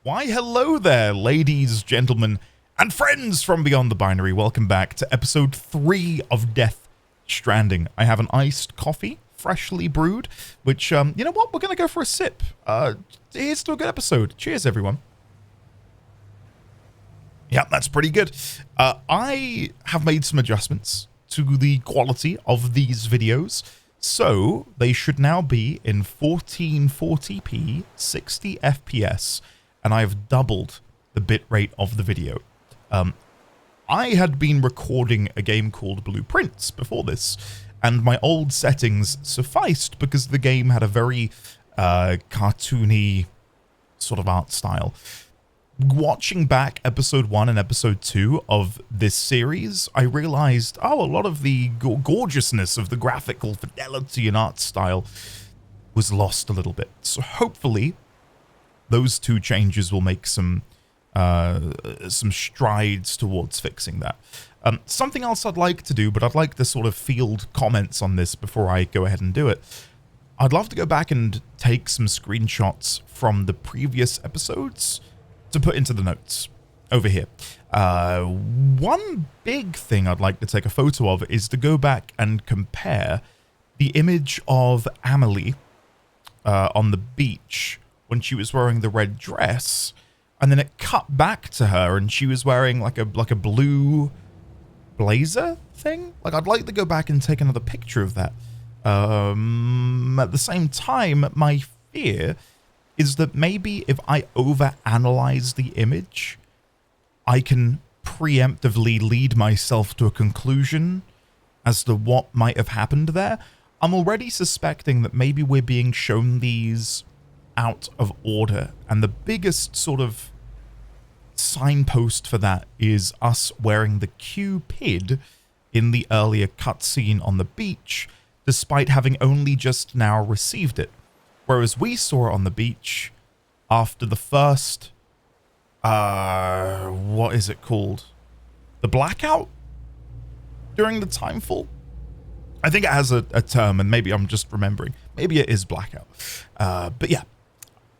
Why, hello there, ladies, gentlemen, and friends from beyond the binary. Welcome back to episode 3 of Death Stranding. I have an iced coffee, freshly brewed, which, you know what? We're going to go for a sip. Here's to a good episode. Cheers, everyone. Yeah, that's pretty good. I have made some adjustments to the quality of these videos, so they should now be in 1440p, 60 FPS, and I've doubled the bitrate of the video. I had been recording a game called Blueprints before this, and my old settings sufficed because the game had a very cartoony sort of art style. Watching back episode 1 and episode 2 of this series, I realized, a lot of the gorgeousness of the graphical fidelity and art style was lost a little bit. So hopefully those two changes will make some strides towards fixing that. Something else I'd like to do, but I'd like to sort of field comments on this before I go ahead and do it. I'd love to go back and take some screenshots from the previous episodes to put into the notes over here. One big thing I'd like to take a photo of is to go back and compare the image of Amelie on the beach when she was wearing the red dress, and then it cut back to her and she was wearing like a blue blazer thing. Like, I'd like to go back and take another picture of that. At the same time, my fear is that maybe if I overanalyze the image, I can preemptively lead myself to a conclusion as to what might have happened there. I'm already suspecting that maybe we're being shown these out of order, and the biggest sort of signpost for that is us wearing the Q-pid in the earlier cutscene on the beach, despite having only just now received it. Whereas we saw it on the beach after the first, what is it called? The blackout? During the timefall? I think it has a term, and maybe I'm just remembering. Maybe it is blackout. But yeah,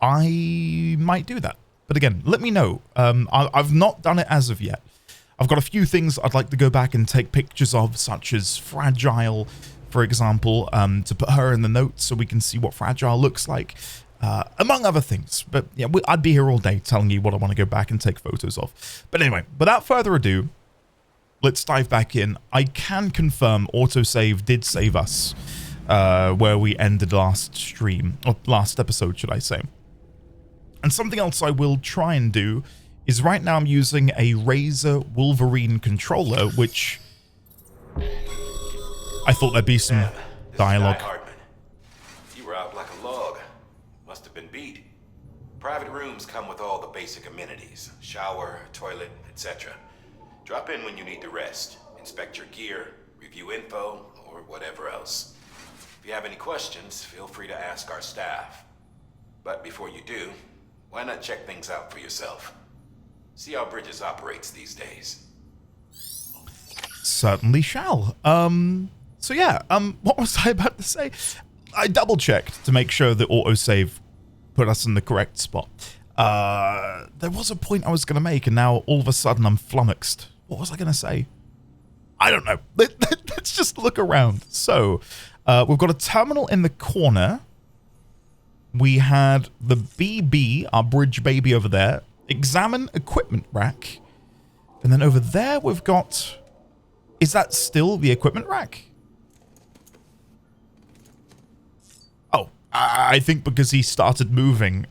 I might do that. But again, let me know. I've not done it as of yet. I've got a few things I'd like to go back and take pictures of, such as Fragile, for example, to put her in the notes so we can see what Fragile looks like, among other things. But yeah, I'd be here all day telling you what I want to go back and take photos of. But anyway, without further ado, let's dive back in. I can confirm autosave did save us where we ended last stream, or last episode, should I say. And something else I will try and do is right now I'm using a Razer Wolverine controller, which I thought there'd be some dialogue. You were out like a log. Must have been beat. Private rooms come with all the basic amenities. Shower, toilet, etc. Drop in when you need to rest. Inspect your gear, review info, or whatever else. If you have any questions, feel free to ask our staff. But before you do, why not check things out for yourself? See how Bridges operates these days. Certainly shall. So yeah, what was I about to say? I double checked to make sure the autosave put us in the correct spot. There was a point I was going to make, and now all of a sudden I'm flummoxed. What was I going to say? I don't know. Let's just look around. So, we've got a terminal in the corner. We had the BB, our bridge baby over there. Examine equipment rack. And then over there we've got... Is that still the equipment rack? Oh, I think because he started moving.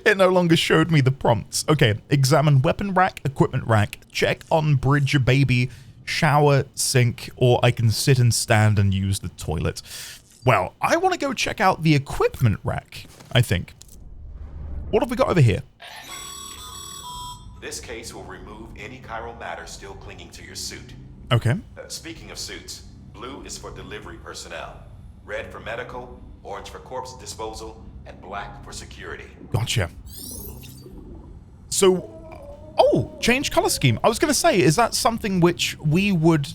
It no longer showed me the prompts. Okay, examine weapon rack, equipment rack, check on bridge baby, shower, sink, or I can sit and stand and use the toilet. Well, I want to go check out the equipment rack, I think. What have we got over here? This case will remove any chiral matter still clinging to your suit. Okay. Speaking of suits, blue is for delivery personnel, red for medical, orange for corpse disposal, and black for security. Gotcha. So, oh, change color scheme. I was going to say, is that something which we would,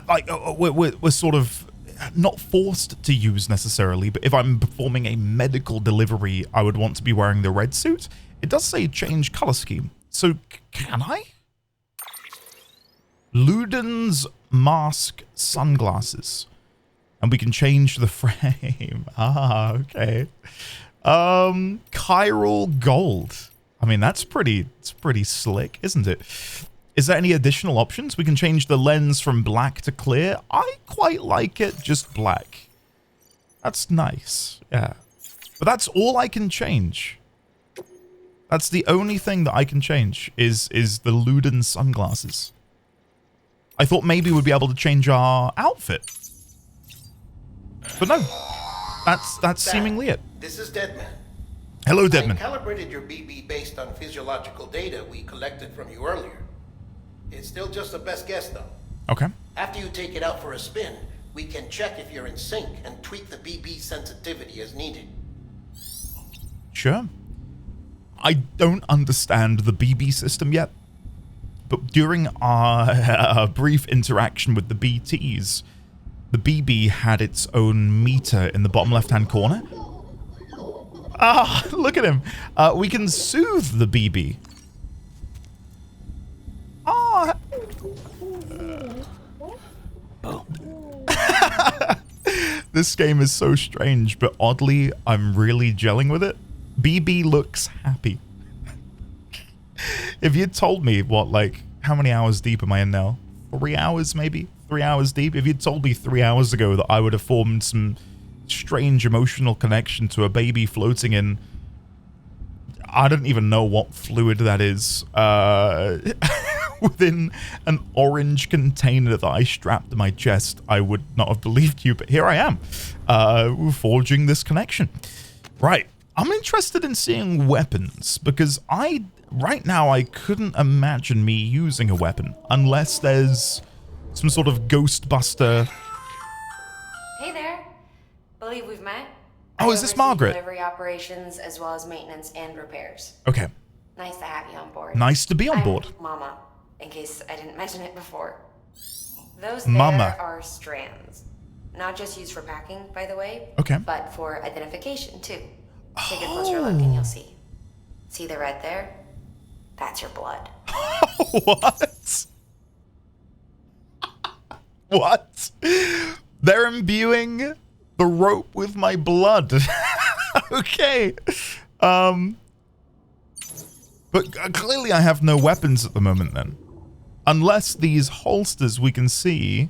we're sort of not forced to use necessarily, but if I'm performing a medical delivery, I would want to be wearing the red suit. It does say change color scheme. So can I? Luden's mask sunglasses. And we can change the frame. Ah, okay. Chiral gold. I mean, it's pretty slick, isn't it? Is there any additional options? We can change the lens from black to clear. I quite like it just black. That's nice. Yeah. But that's all I can change. That's the only thing that I can change is the Luden sunglasses. I thought maybe we'd be able to change our outfit. But no. That's seemingly it. This is Deadman. Hello, Deadman. I calibrated your BB based on physiological data we collected from you earlier. It's still just a best guess, though. Okay. After you take it out for a spin, we can check if you're in sync and tweak the BB sensitivity as needed. Sure. I don't understand the BB system yet, but during our brief interaction with the BTs, the BB had its own meter in the bottom left-hand corner. Ah, look at him. We can soothe the BB. Ah. This game is so strange, but oddly, I'm really gelling with it. BB looks happy. If you'd told me, how many hours deep am I in now? 3 hours, maybe? 3 hours deep? If you'd told me 3 hours ago that I would have formed some strange emotional connection to a baby floating in, I don't even know what fluid that is, within an orange container that I strapped to my chest, I would not have believed you, but here I am, forging this connection. Right. I'm interested in seeing weapons, because right now I couldn't imagine me using a weapon, unless there's some sort of Ghostbuster. Hey there. Believe we've met. Oh, is this Margaret? Delivery operations as well as maintenance and repairs. Okay. Nice to have you on board. Nice to be on board. I'm Mama, in case I didn't mention it before. Those Mama. there are strands. Not just used for packing, by the way. Okay. But for identification, too. Take a closer look and you'll see. See the red there? That's your blood. What? What? They're imbuing the rope with my blood. Okay. But clearly I have no weapons at the moment then. Unless these holsters we can see,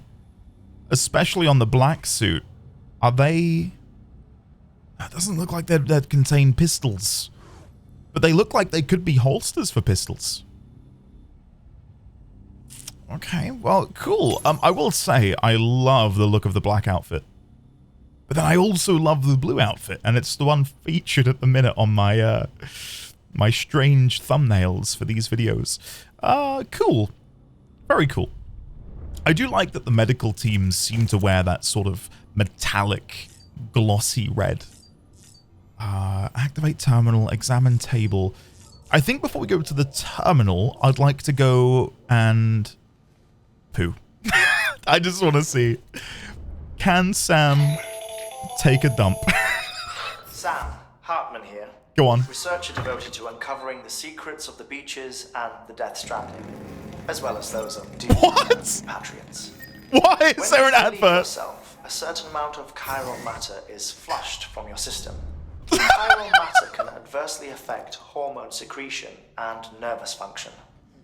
especially on the black suit, are they... That doesn't look like they'd contain pistols. But they look like they could be holsters for pistols. Okay, well, cool. I will say I love the look of the black outfit. But then I also love the blue outfit, and it's the one featured at the minute on my my strange thumbnails for these videos. Cool. Very cool. I do like that the medical teams seem to wear that sort of metallic, glossy red. Activate terminal, examine table. I think before we go to the terminal, I'd like to go and poo. I just want to see. Can Sam take a dump? Sam, Hartman here. Go on. Researcher devoted to uncovering the secrets of the beaches and the Death Stranding, as well as those of doomed patriots. Why is there an When you relieve advert? yourself, a certain amount of chiral matter is flushed from your system. Chiral matter can adversely affect hormone secretion and nervous function.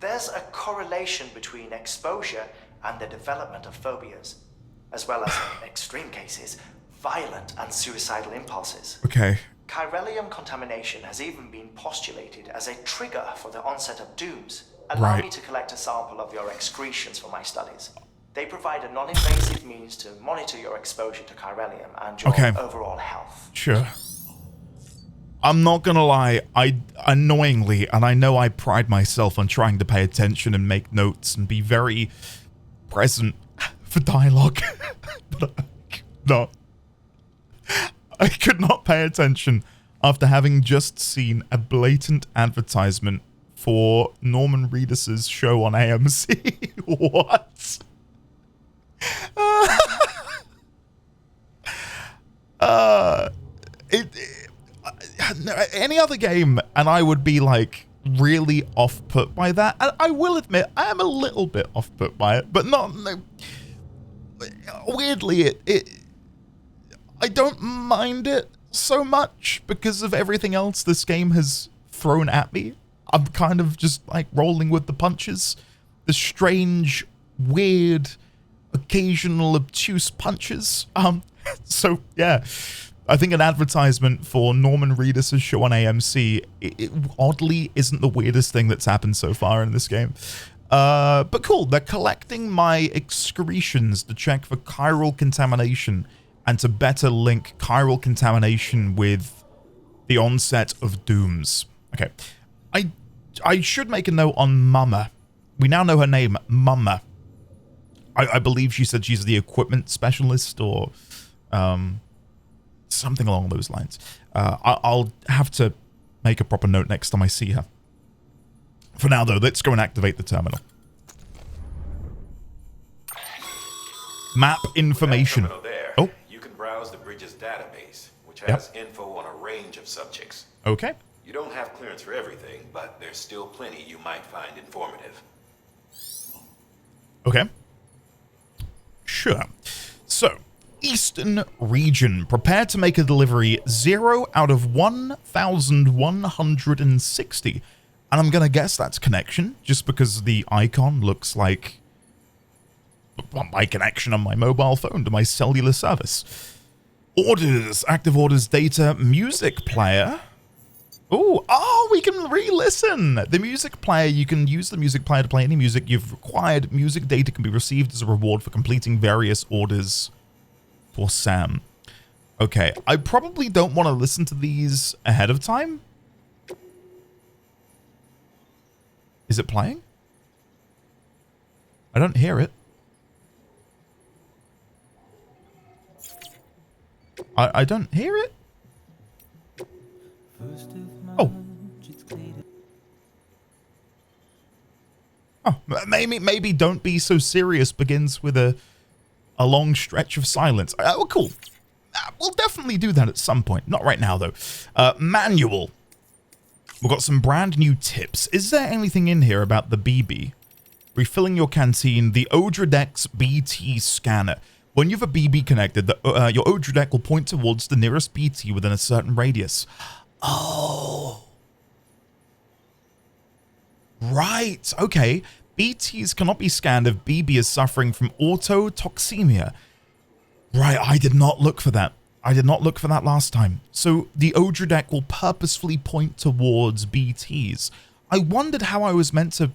There's a correlation between exposure and the development of phobias, as well as, in extreme cases, violent and suicidal impulses. Okay. Chiralium contamination has even been postulated as a trigger for the onset of dooms. Allow me to collect a sample of your excretions for my studies. They provide a non-invasive means to monitor your exposure to chiralium and your overall health. Sure. I'm not gonna lie, I annoyingly, and I know I pride myself on trying to pay attention and make notes and be very present for dialogue, but I could not pay attention after having just seen a blatant advertisement for Norman Reedus's show on AMC. What? any other game, and I would be like really off-put by that. And I will admit, I am a little bit off-put by it, but not. No, weirdly, I don't mind it so much because of everything else this game has thrown at me. I'm kind of just like rolling with the punches. The strange, weird, occasional obtuse punches. So yeah, I think an advertisement for Norman Reedus' show on AMC it oddly isn't the weirdest thing that's happened so far in this game. But cool, they're collecting my excretions to check for chiral contamination and to better link chiral contamination with the onset of dooms. Okay, I should make a note on Mama. We now know her name, Mama. I believe she said she's the equipment specialist or something along those lines. I'll have to make a proper note next time I see her. For now, though, let's go and activate the terminal. Map information. With that terminal there, oh, you can browse the bridge's database, which has info on a range of subjects. Okay. You don't have clearance for everything, but there's still plenty you might find informative. Okay. Sure. So, Eastern Region. Prepare to make a delivery 0 out of 1,160. And I'm going to guess that's connection, just because the icon looks like my connection on my mobile phone to my cellular service. Orders. Active orders data. Music player. Oh, we can re-listen. The music player, you can use the music player to play any music you've required. Music data can be received as a reward for completing various orders for Sam. Okay, I probably don't want to listen to these ahead of time. Is it playing? I don't hear it. I don't hear it. Oh. Oh, maybe Don't Be So Serious begins with a long stretch of silence. Well, cool. We'll definitely do that at some point. Not right now, though. Manual. We've got some brand new tips. Is there anything in here about the BB? Refilling your canteen, the Odredex BT scanner. When you have a BB connected, your Odredec will point towards the nearest BT within a certain radius. Oh. Right. Okay. BTs cannot be scanned if BB is suffering from autotoxemia. Right. I did not look for that. I did not look for that last time. So the Odredec will purposefully point towards BTs. I wondered how I was meant to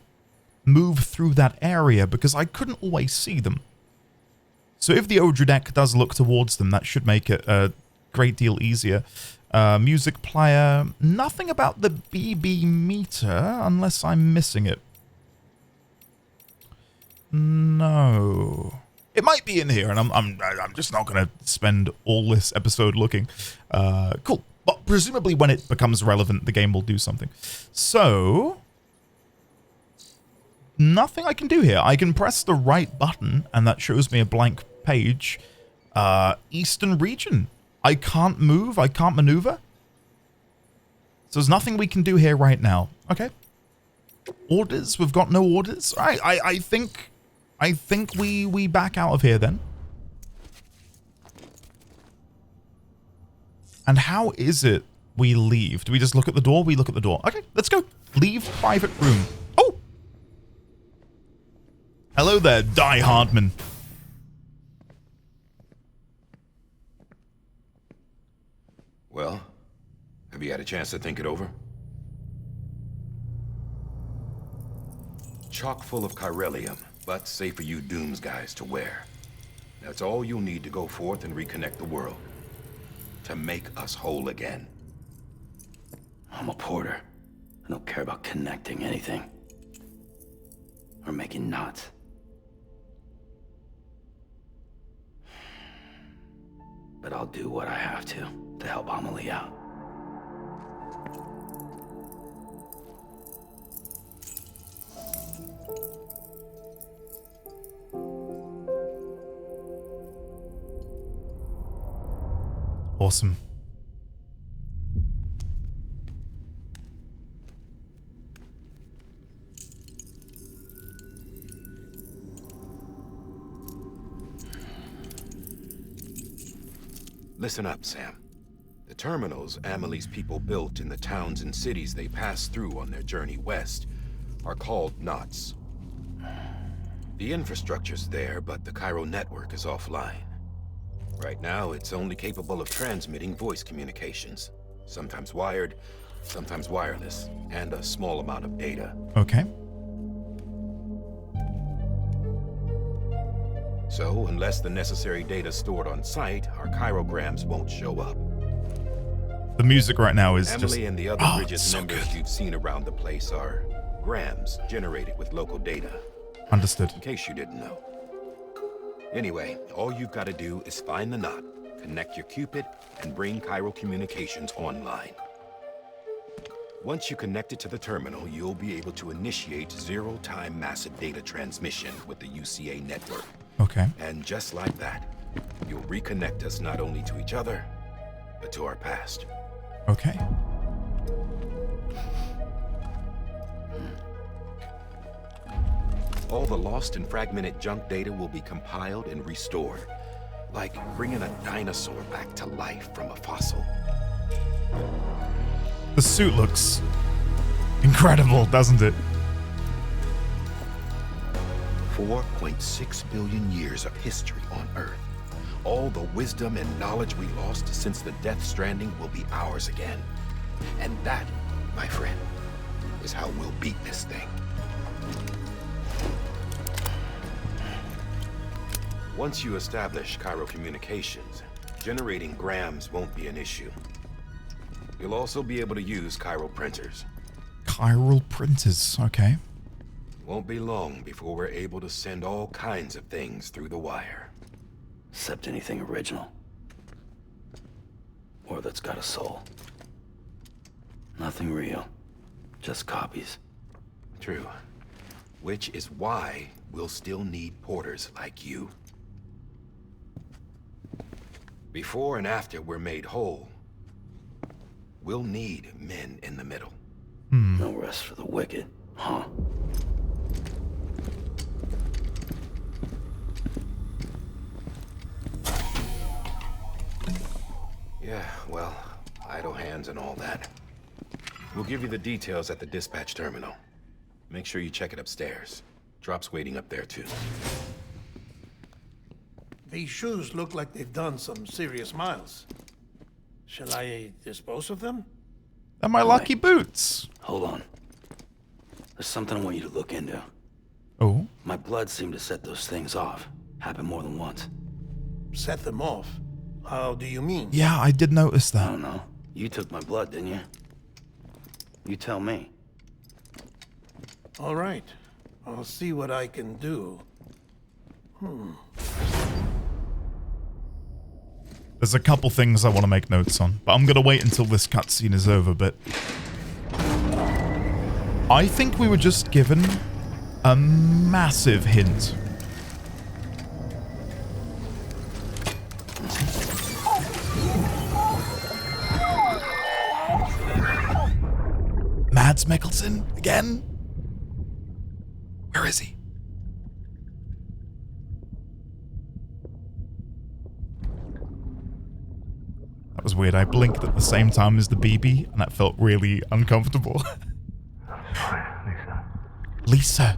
move through that area because I couldn't always see them. So if the Odredec does look towards them, that should make it a great deal easier. Music player, nothing about the BB meter, unless I'm missing it. No. It might be in here, and I'm just not going to spend all this episode looking. Cool. But presumably when it becomes relevant, the game will do something. So, nothing I can do here. I can press the right button, and that shows me a blank page. Eastern Region. I can't move. I can't maneuver. So there's nothing we can do here right now. Okay. Orders. We've got no orders. All right. I think we back out of here then. And how is it we leave? Do we just look at the door? We look at the door. Okay, let's go. Leave private room. Oh! Hello there, Die Hardman. Well, have you had a chance to think it over? Chock full of chiralium, but safe for you Dooms guys to wear. That's all you'll need to go forth and reconnect the world. To make us whole again. I'm a porter. I don't care about connecting anything. Or making knots. But I'll do what I have to help Amelie out. Awesome. Listen up, Sam. The terminals Amelie's people built in the towns and cities they passed through on their journey west are called knots. The infrastructure's there, but the Cairo network is offline. Right now, it's only capable of transmitting voice communications, sometimes wired, sometimes wireless, and a small amount of data. Okay. So, unless the necessary data stored on site, our chirograms won't show up. The music right now is Emily just... and the other Bridges so members good. you've seen around the place are grams generated with local data, Understood. in case you didn't know. Anyway, all you've got to do is find the knot, connect your Cupid, and bring Cairo communications online. Once you connect it to the terminal, you'll be able to initiate zero-time massive data transmission with the UCA network. Okay. And just like that, you'll reconnect us not only to each other, but to our past. Okay. All the lost and fragmented junk data will be compiled and restored, like bringing a dinosaur back to life from a fossil. The suit looks incredible, doesn't it? 4.6 billion years of history on Earth. All the wisdom and knowledge we lost since the Death Stranding will be ours again. And that, my friend, is how we'll beat this thing. Once you establish Cairo communications, generating grams won't be an issue. You'll also be able to use Cairo printers. Chiral printers, okay. Won't be long before we're able to send all kinds of things through the wire. Except anything original. Or that's got a soul. Nothing real. Just copies. True. Which is why we'll still need porters like you. Before and after we're made whole, we'll need men in the middle. No rest for the wicked, huh? Yeah, well, idle hands and all that. We'll give you the details at the dispatch terminal. Make sure you check it upstairs. Drop's waiting up there too. These shoes look like they've done some serious miles. Shall I dispose of them? They're my lucky boots. Hold on. There's something I want you to look into. Oh. My blood seemed to set those things off. Happened more than once. Set them off? How do you mean? Yeah, I did notice I that. don't know. You took my blood, didn't you? You tell me. All right. I'll see what I can do. There's a couple things I want to make notes on, but I'm going to wait until this cutscene is over, but... I think we were just given a massive hint. Mads Mikkelsen again? Where is he? That was weird. I blinked at the same time as the BB, and that felt really uncomfortable. I'm sorry, Lisa. Lisa.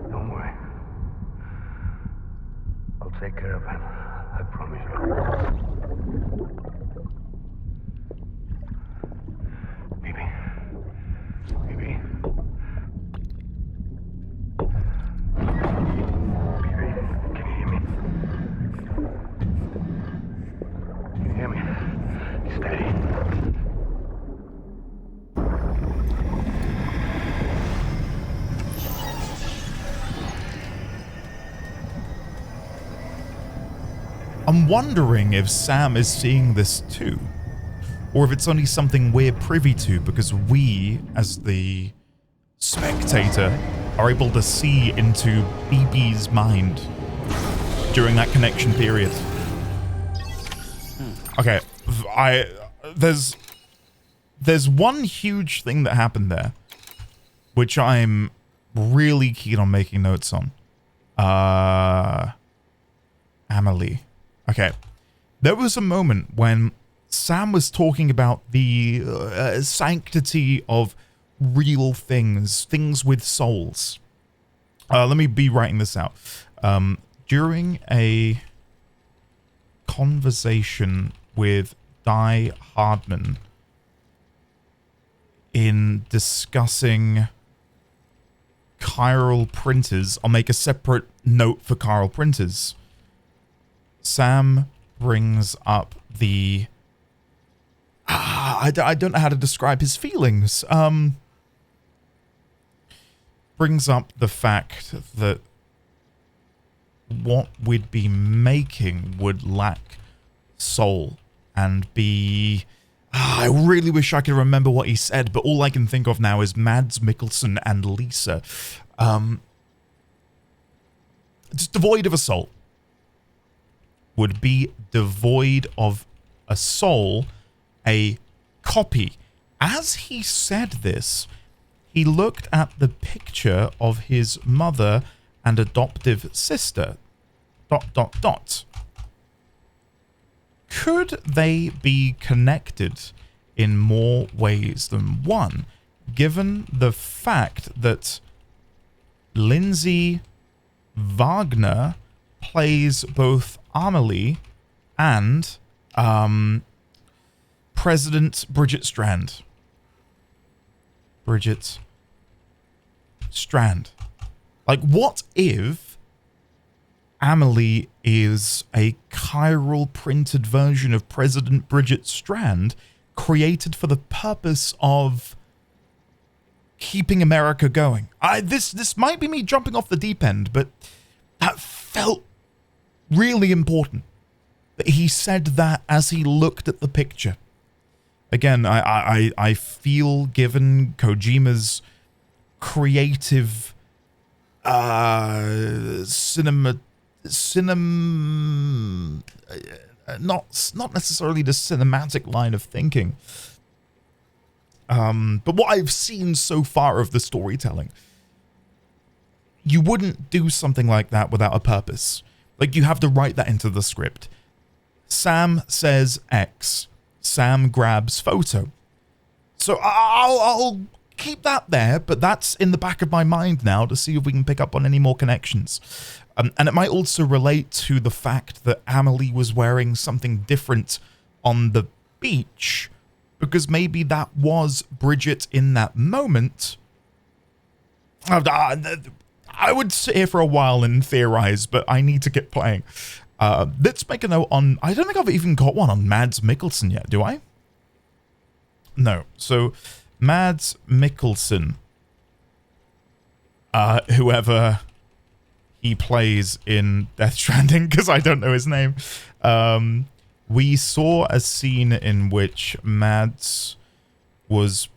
Don't worry. I'll take care of him. I promise you. Baby. Baby. Baby, can you hear me? Can you hear me? Steady. I'm wondering if Sam is seeing this too, or if it's only something we're privy to because we, as the spectator, are able to see into BB's mind during that connection period. Okay, there's one huge thing that happened there, which I'm really keen on making notes on. Amelie. Okay. There was a moment when Sam was talking about the sanctity of real things with souls. Let me be writing this out. During a conversation with Di Hardman in discussing chiral printers, I'll make a separate note for chiral printers. Sam brings up the... I don't know how to describe his feelings. Brings up the fact that what we'd be making would lack soul and be... I really wish I could remember what he said, but all I can think of now is Mads Mikkelsen and Lisa. Just devoid of a soul. Would be devoid of a soul, a copy. As he said this, he looked at the picture of his mother and adoptive sister. ... Could they be connected in more ways than one, given the fact that Lindsay Wagner plays both Amelie and President Bridget Strand? Bridget Strand. Like, what if Amelie is a chiral printed version of President Bridget Strand created for the purpose of keeping America going? This might be me jumping off the deep end, but that felt really important that he said that as he looked at the picture. Again, I feel, given Kojima's creative not necessarily the cinematic line of thinking, but what I've seen so far of the storytelling, you wouldn't do something like that without a purpose. Like, you have to write that into the script. Sam says X. Sam grabs photo. So I'll keep that there, but that's in the back of my mind now to see if we can pick up on any more connections. And it might also relate to the fact that Amelie was wearing something different on the beach, because maybe that was Bridget in that moment. I would sit here for a while and theorize, but I need to get playing. Let's make a note on... I don't think I've even got one on Mads Mikkelsen yet, do I? No. So, Mads Mikkelsen, whoever he plays in Death Stranding, because I don't know his name. We saw a scene in which Mads was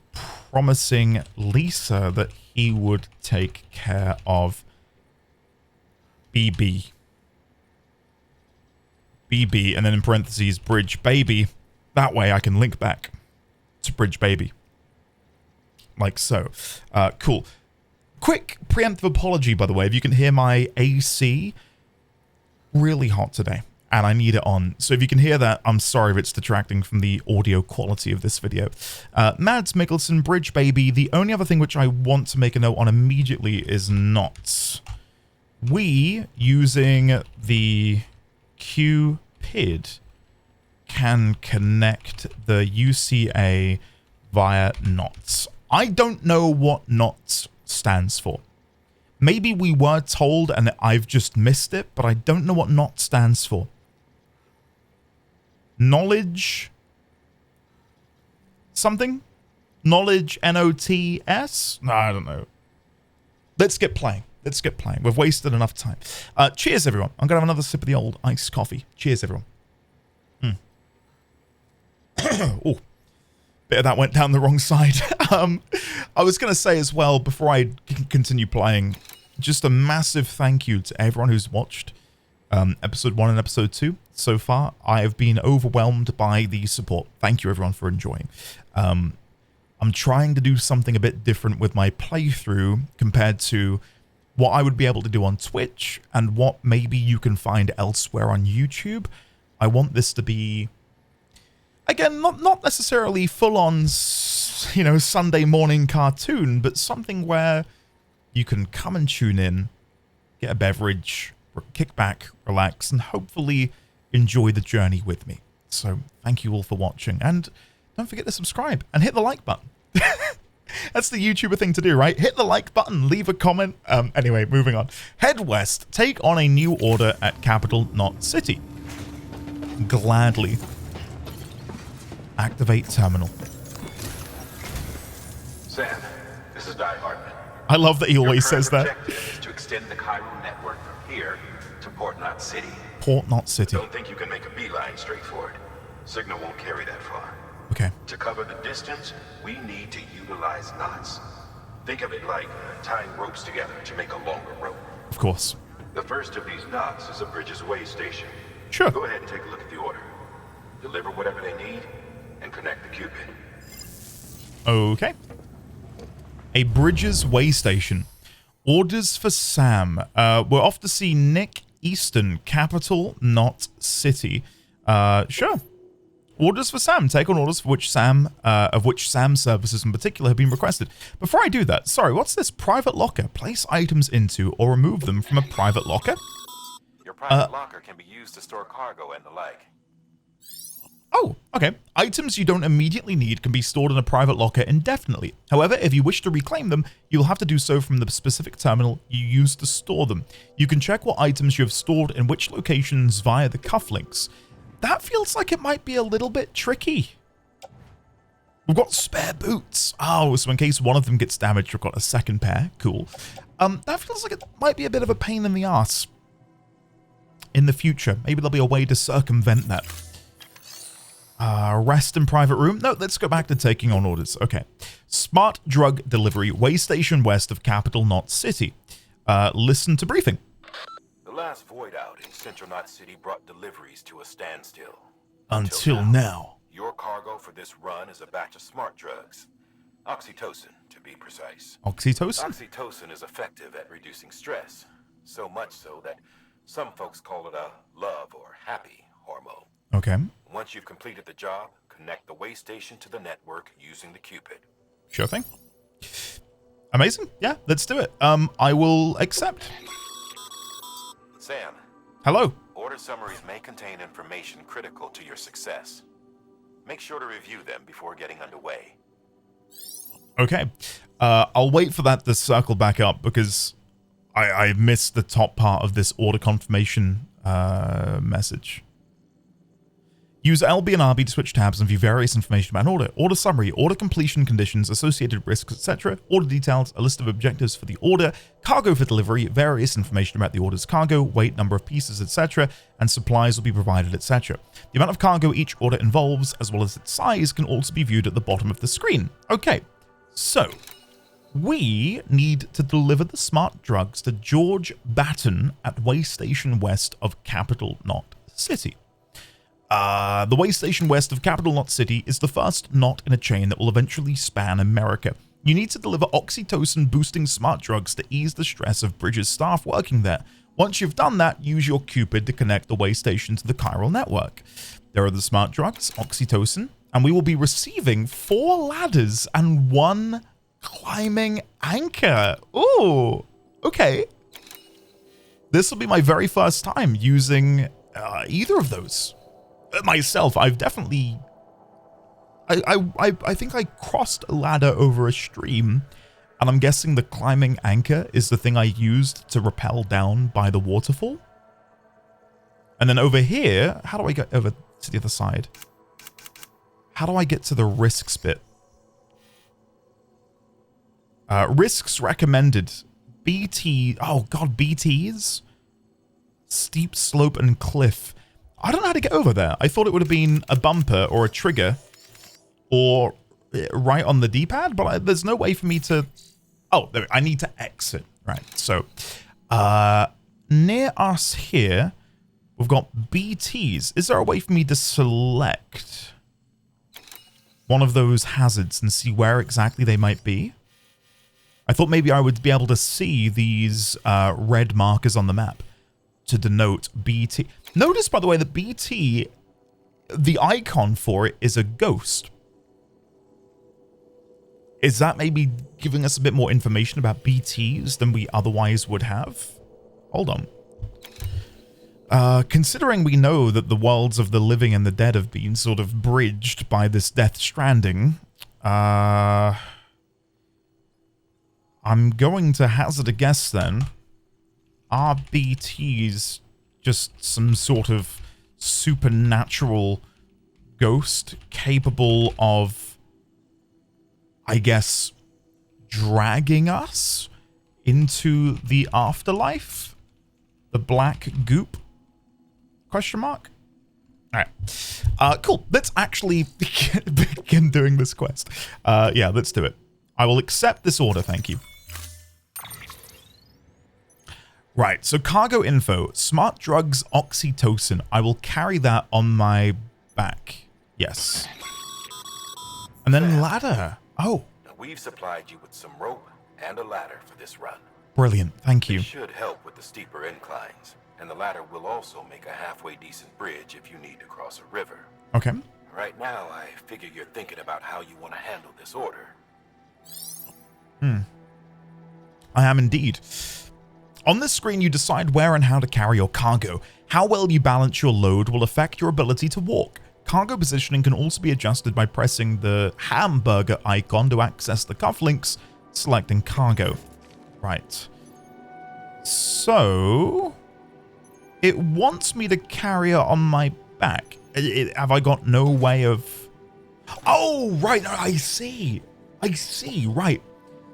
promising Lisa that he would take care of BB, and then in parentheses, Bridge Baby. That way I can link back to Bridge Baby. Like so. Cool. Quick preemptive apology, by the way, if you can hear my AC. Really hot today, and I need it on. So if you can hear that, I'm sorry if it's detracting from the audio quality of this video. Mads Mikkelsen, Bridge Baby. The only other thing which I want to make a note on immediately is not. We, using the Q-PID, can connect the UCA via NOTS. I don't know what NOTS stands for. Maybe we were told and I've just missed it, but I don't know what NOTS stands for. Knowledge something? Knowledge NOTS? No, I don't know. Let's get playing. Let's get playing. We've wasted enough time. Cheers, everyone. I'm going to have another sip of the old iced coffee. Cheers, everyone. Oh, bit of that went down the wrong side. I was going to say as well, before I continue playing, just a massive thank you to everyone who's watched episode 1 and episode 2 so far. I have been overwhelmed by the support. Thank you, everyone, for enjoying. I'm trying to do something a bit different with my playthrough compared to what I would be able to do on Twitch and what maybe you can find elsewhere on YouTube. I want this to be, again, not necessarily full-on, you know, Sunday morning cartoon, but something where you can come and tune in, get a beverage, kick back, relax, and hopefully enjoy the journey with me. So thank you all for watching, and don't forget to subscribe and hit the like button. That's the YouTuber thing to do, right? Hit the like button, leave a comment. Anyway, moving on. Head west, take on a new order at Capital Knot City. Gladly. Activate terminal. Sam, this is Die Hartman. I love that he always says that. Your current objective is to extend the chiral network from here to Port Knot City. Port Knot City. Don't think you can make a beeline straight for it. Signal won't carry that far. Okay. To cover the distance, we need to utilize knots. Think of it like tying ropes together to make a longer rope. Of course. The first of these knots is a Bridges Way station. Sure. Go ahead and take a look at the order. Deliver whatever they need, and connect the Cupid. Okay. A Bridges Way station. Orders for Sam. We're off to see Nick Easton, Capital Knot City. Sure. Orders for Sam. Take on orders for which Sam, of which Sam services in particular have been requested. Before I do that, sorry, what's this? Private locker. Place items into or remove them from a private locker. Your private locker can be used to store cargo and the like. Oh, okay. Items you don't immediately need can be stored in a private locker indefinitely. However, if you wish to reclaim them, you'll have to do so from the specific terminal you used to store them. You can check what items you have stored in which locations via the cufflinks. That feels like it might be a little bit tricky. We've got spare boots. Oh, so in case one of them gets damaged, we've got a second pair. Cool. That feels like it might be a bit of a pain in the ass in the future. Maybe there'll be a way to circumvent that. Rest in private room. No, let's go back to taking on orders. Okay. Smart drug delivery. Way station west of Capital Knot City. Listen to briefing. The last void out in Central Knot City brought deliveries to a standstill. Until now. Your cargo for this run is a batch of smart drugs. Oxytocin, to be precise. Oxytocin? Oxytocin is effective at reducing stress. So much so that some folks call it a love or happy hormone. Okay. Once you've completed the job, connect the way station to the network using the Cupid. Sure thing. Amazing. Yeah, let's do it. I will accept. Sam. Hello. Order summaries may contain information critical to your success. Make sure to review them before getting underway. Okay. I'll wait for that to circle back up because I missed the top part of this order confirmation message. Use LB and RB to switch tabs and view various information about an order. Order summary, order completion conditions, associated risks, etc. Order details, a list of objectives for the order, cargo for delivery, various information about the order's cargo, weight, number of pieces, etc. And supplies will be provided, etc. The amount of cargo each order involves, as well as its size, can also be viewed at the bottom of the screen. Okay, so we need to deliver the smart drugs to George Batten at Way Station west of Capital Knot City. The way station west of Capital Knot City is the first knot in a chain that will eventually span America. You need to deliver oxytocin-boosting smart drugs to ease the stress of Bridges staff working there. Once you've done that, use your Cupid to connect the way station to the chiral network. There are the smart drugs, oxytocin, and we will be receiving 4 ladders and 1 climbing anchor. Ooh, okay. This will be my very first time using either of those. Myself, I've definitely I think I crossed a ladder over a stream, and I'm guessing the climbing anchor is the thing I used to rappel down by the waterfall. And then over here, how do I get over to the other side? How do I get to the risks bit? Risks recommended. BT, oh god, BTs? Steep slope and cliff. I don't know how to get over there. I thought it would have been a bumper or a trigger or right on the D-pad, but there's no way for me to... Oh, there, I need to exit. Right, so near us here, we've got BTs. Is there a way for me to select one of those hazards and see where exactly they might be? I thought maybe I would be able to see these red markers on the map. to denote BT. Notice, by the way, that BT, the icon for it is a ghost. Is that maybe giving us a bit more information about BTs than we otherwise would have? Hold on. Considering we know that the worlds of the living and the dead have been sort of bridged by this Death Stranding, I'm going to hazard a guess then. Are BTs just some sort of supernatural ghost capable of, I guess, dragging us into the afterlife? The black goop? Question mark? Alright. Cool. Let's actually begin doing this quest. Yeah, let's do it. I will accept this order, thank you. Right, so cargo info. Smart drugs, oxytocin. I will carry that on my back. Yes. And then ladder. Oh. Now we've supplied you with some rope and a ladder for this run. Brilliant, thank you. It should help with the steeper inclines, and the ladder will also make a halfway decent bridge if you need to cross a river. Okay. Right now, I figure you're thinking about how you want to handle this order. I am indeed. On this screen, you decide where and how to carry your cargo. How well you balance your load will affect your ability to walk. Cargo positioning can also be adjusted by pressing the hamburger icon to access the cufflinks, selecting cargo. Right. So, it wants me to carry it on my back. Have I got no way of... Oh, right, I see. I see, right.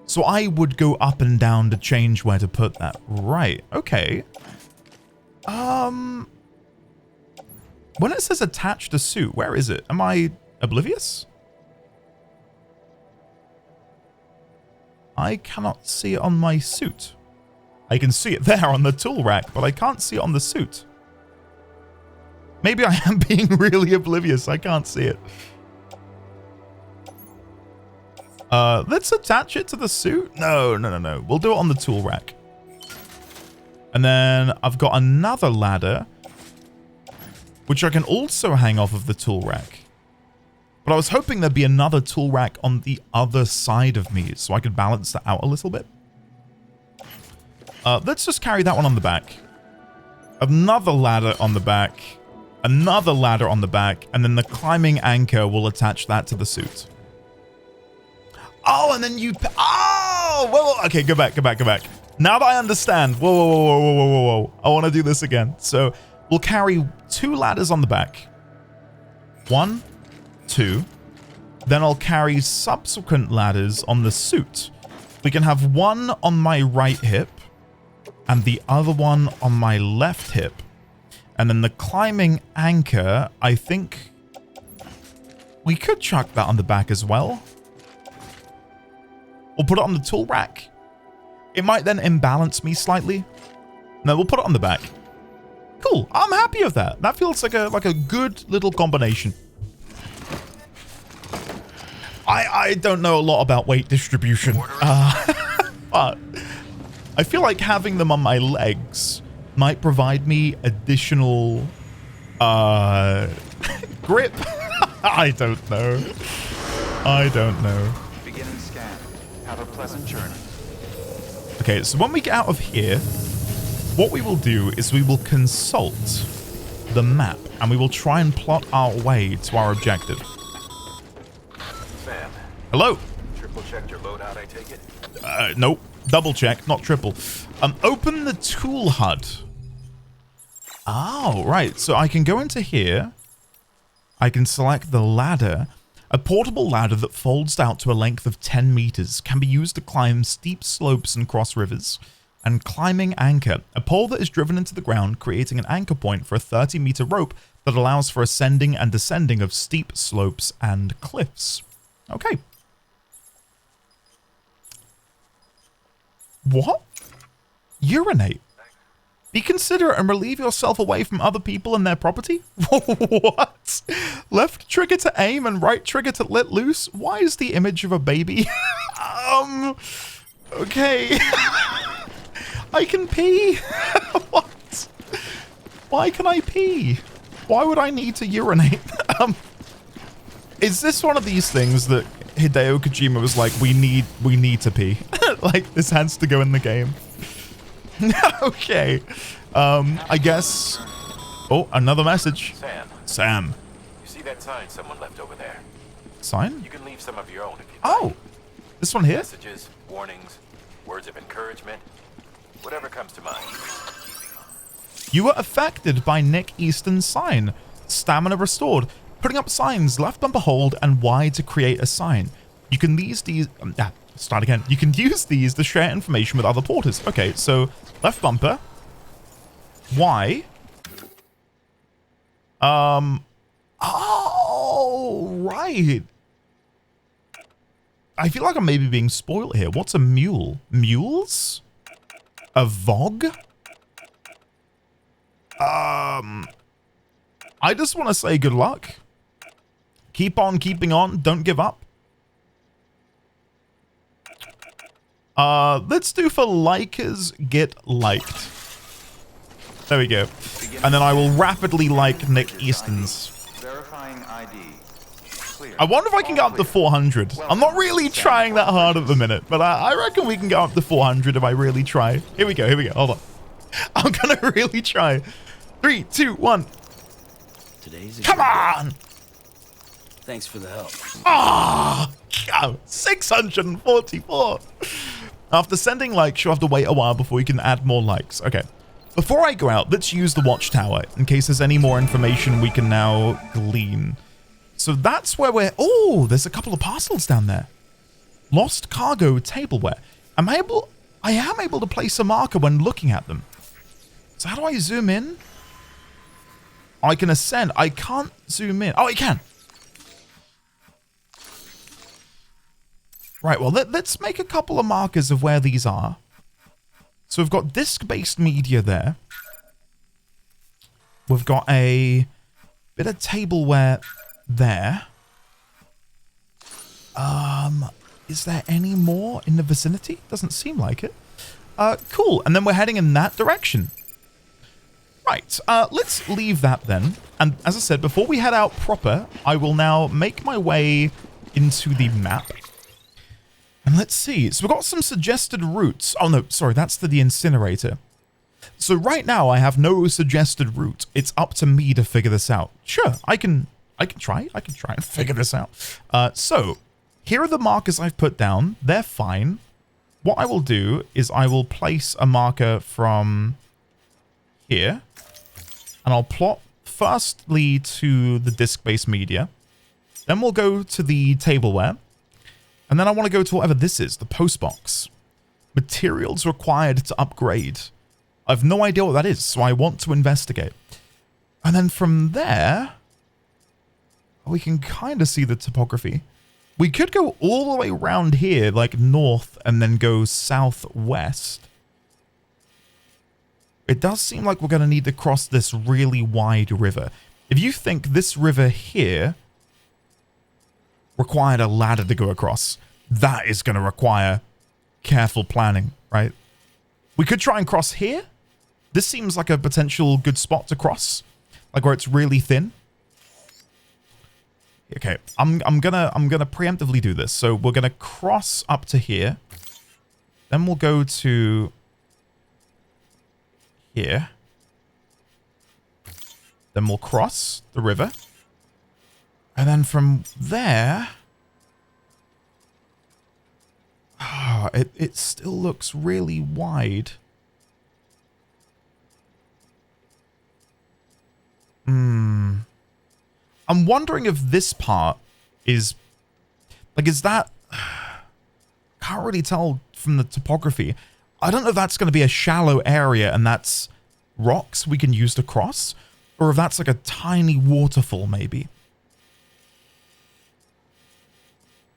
So I would go up and down to change where to put that. Right, okay. When it says attach to suit, where is it? Am I oblivious? I cannot see it on my suit. I can see it there on the tool rack, but I can't see it on the suit. Maybe I am being really oblivious. I can't see it. Let's attach it to the suit. No. We'll do it on the tool rack. And then I've got another ladder, which I can also hang off of the tool rack. But I was hoping there'd be another tool rack on the other side of me, so I could balance that out a little bit. Let's just carry that one on the back. Another ladder on the back. Another ladder on the back. And then the climbing anchor will attach that to the suit. Oh, and then you... Oh! Whoa, okay, go back. Now that I understand. Whoa. I want to do this again. So, we'll carry 2 ladders on the back. 1, 2. Then I'll carry subsequent ladders on the suit. We can have one on my right hip and the other one on my left hip. And then the climbing anchor, I think we could chuck that on the back as well. Or put it on the tool rack. It might then imbalance me slightly. No, we'll put it on the back. Cool. I'm happy with that. That feels like a good little combination. I don't know a lot about weight distribution. But I feel like having them on my legs might provide me additional grip. I don't know. Beginning scan. Have a pleasant journey. Okay, so when we get out of here, what we will do is we will consult the map and we will try and plot our way to our objective. Sam. Hello. Triple checked your loadout, I take it? Nope. Double check, not triple. Open the tool HUD. Oh, right. So I can go into here. I can select the ladder. A portable ladder that folds out to a length of 10 meters can be used to climb steep slopes and cross rivers. And climbing anchor, a pole that is driven into the ground, creating an anchor point for a 30-meter rope that allows for ascending and descending of steep slopes and cliffs. Okay. What? Urinate. Be considerate and relieve yourself away from other people and their property? What? Left trigger to aim and right trigger to let loose? Why is the image of a baby? Okay. I can pee. What? Why can I pee? Why would I need to urinate? Is this one of these things that Hideo Kojima was like, we need to pee? Like, this has to go in the game. Okay. I guess... Oh, another message. Sam. You see that sign someone left over there? Sign? You can leave some of your own if you Oh, like. this one here? Messages, warnings, words of encouragement, whatever comes to mind. You were affected by Nick Easton's sign. Stamina restored. Putting up signs, left bumper hold and Y to create a sign. You can start again. You can use these to share information with other porters. Okay, so left bumper, Y. Oh, right. I feel like I'm maybe being spoiled here. What's a mule? Mules? A Vogue? I just want to say good luck. Keep on keeping on. Don't give up. Let's do for likers get liked. There we go. And then I will rapidly like Nick Easton's. Verifying ID. Clear. I wonder if I can get up to 400. I'm not really trying that hard at the minute, but I reckon we can go up to 400 if I really try. Here we go. Here we go. Hold on. I'm going to really try. 3, 2, 1. Come on! Thanks for the help. Ah! 644. After sending likes, you'll have to wait a while before you can add more likes. Okay. Before I go out, let's use the watchtower in case there's any more information we can now glean. So that's where we're... Oh, there's a couple of parcels down there. Lost cargo tableware. I am able to place a marker when looking at them. So how do I zoom in? I can ascend. I can't zoom in. Oh, I can. Right, well, let's make a couple of markers of where these are. So we've got disc-based media there. We've got a bit of tableware there. Is there any more in the vicinity? Doesn't seem like it. Cool, and then we're heading in that direction. Right, let's leave that then. And as I said, before we head out proper, I will now make my way into the map. And let's see. So we've got some suggested routes. Oh, no, sorry, that's the incinerator. So right now I have no suggested route. It's up to me to figure this out. Sure, I can try and figure this out. So here are the markers I've put down. They're fine. What I will do is I will place a marker from here. And I'll plot firstly to the disk-based media. Then we'll go to the tableware. And then I want to go to whatever this is, the postbox. Materials required to upgrade. I have no idea what that is, so I want to investigate. And then from there, we can kind of see the topography. We could go all the way around here, like north, and then go southwest. It does seem like we're going to need to cross this really wide river. If you think this river here required a ladder to go across, that is going to require careful planning, right? We could try and cross here. This seems like a potential good spot to cross, like where it's really thin. Okay, I'm gonna preemptively do this. So we're gonna cross up to here. Then we'll go to here. Then we'll cross the river. And then from there, it still looks really wide. I'm wondering if this part is, like, is that, can't really tell from the topography. I don't know if that's going to be a shallow area and that's rocks we can use to cross, or if that's like a tiny waterfall maybe.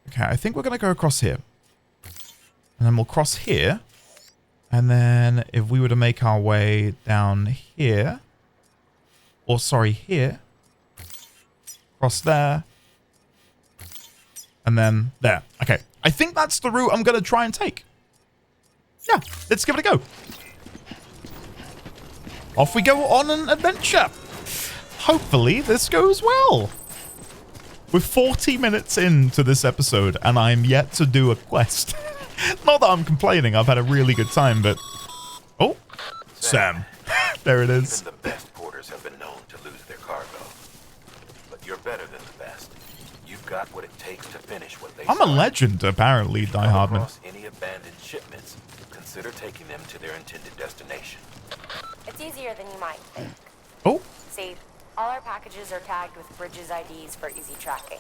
Okay, I think we're going to go across here. And then we'll cross here. And then if we were to make our way down here, or sorry, here, cross there, and then there. Okay, I think that's the route I'm going to try and take. Yeah, let's give it a go. off we go on an adventure. Hopefully this goes well. We're 40 minutes into this episode, and I'm yet to do a quest. Not that I'm complaining, I've had a really good time, but... Oh, Sam. There it is. Even the best porters have been known to lose their cargo. But you're better than the best. You've got what it takes to finish what they I'm a start. legend, apparently, If you Die come Hardman. across any abandoned shipments, consider taking them to their intended destination. It's easier than you might think. Oh, See, all our packages are tagged with Bridges IDs for easy tracking.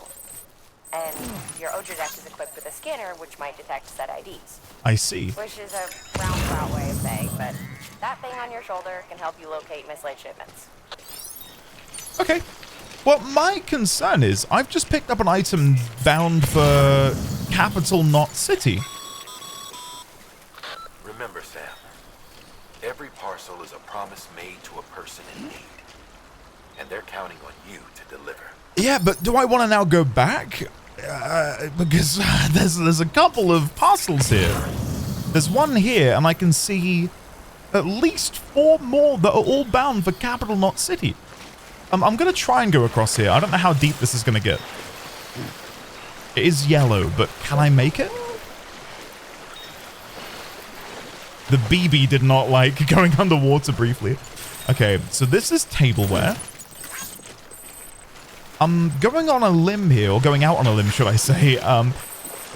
And your Odra deck is equipped with a scanner which might detect said IDs. I see. Which is a roundabout way of saying, but that thing on your shoulder can help you locate mislaid shipments. Okay. Well, my concern is I've just picked up an item bound for Capital Knot City. Remember, Sam, every parcel is a promise made to a person in need. And they're counting on you to deliver. Yeah, but do I want to now go back? Because there's a couple of parcels here. There's one here, and I can see at least 4 more that are all bound for Capital Knot City. I'm going to try and go across here. I don't know how deep this is going to get. It is yellow, but can I make it? The BB did not like going underwater briefly. Okay, so this is tableware. I'm going on a limb here, or going out on a limb, should I say,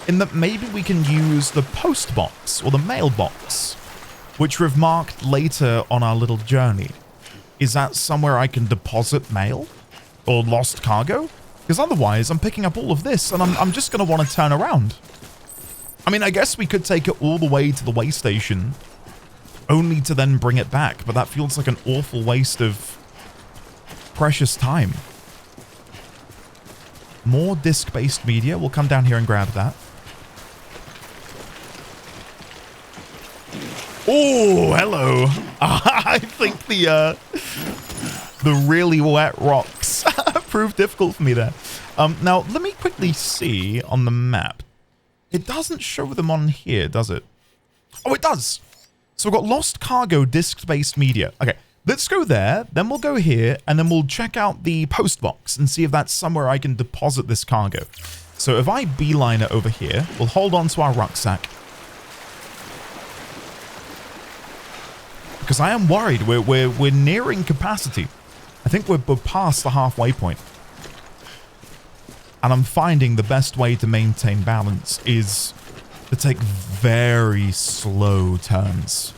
in that maybe we can use the post box, or the mailbox, which we've marked later on our little journey. Is that somewhere I can deposit mail? Or lost cargo? Because otherwise, I'm picking up all of this, and I'm just going to want to turn around. I mean, I guess we could take it all the way to the way station, only to then bring it back, but that feels like an awful waste of precious time. More disc-based media. We'll come down here and grab that. Oh, hello. I think the really wet rocks proved difficult for me there. Now, let me quickly see on the map. It doesn't show them on here, does it? Oh, it does. So we've got lost cargo, disc-based media. Okay. Let's go there, then we'll go here, and then we'll check out the post box and see if that's somewhere I can deposit this cargo. So if I beeline it over here, we'll hold on to our rucksack. Because I am worried, we're nearing capacity. I think we're past the halfway point. And I'm finding the best way to maintain balance is to take very slow turns.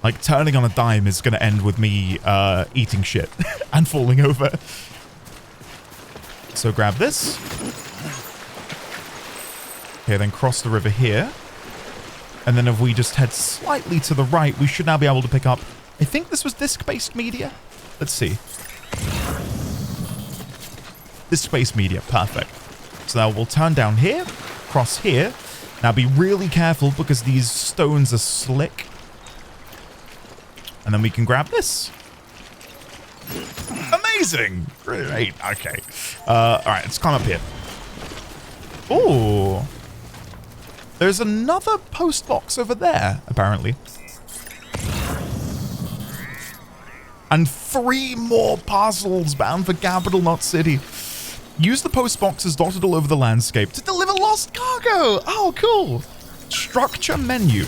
Like, turning on a dime is going to end with me eating shit and falling over. So grab this. Okay, then cross the river here. And then if we just head slightly to the right, we should now be able to pick up... I think this was disc-based media? Let's see. Disc-based media, perfect. So now we'll turn down here, cross here. Now be really careful because these stones are slick. And then we can grab this. Amazing! Great, okay. Alright, let's climb up here. Ooh. There's another post box over there, apparently. And 3 more parcels bound for Capital Knot City. Use the post boxes dotted all over the landscape to deliver lost cargo! Oh, cool! Structure menu.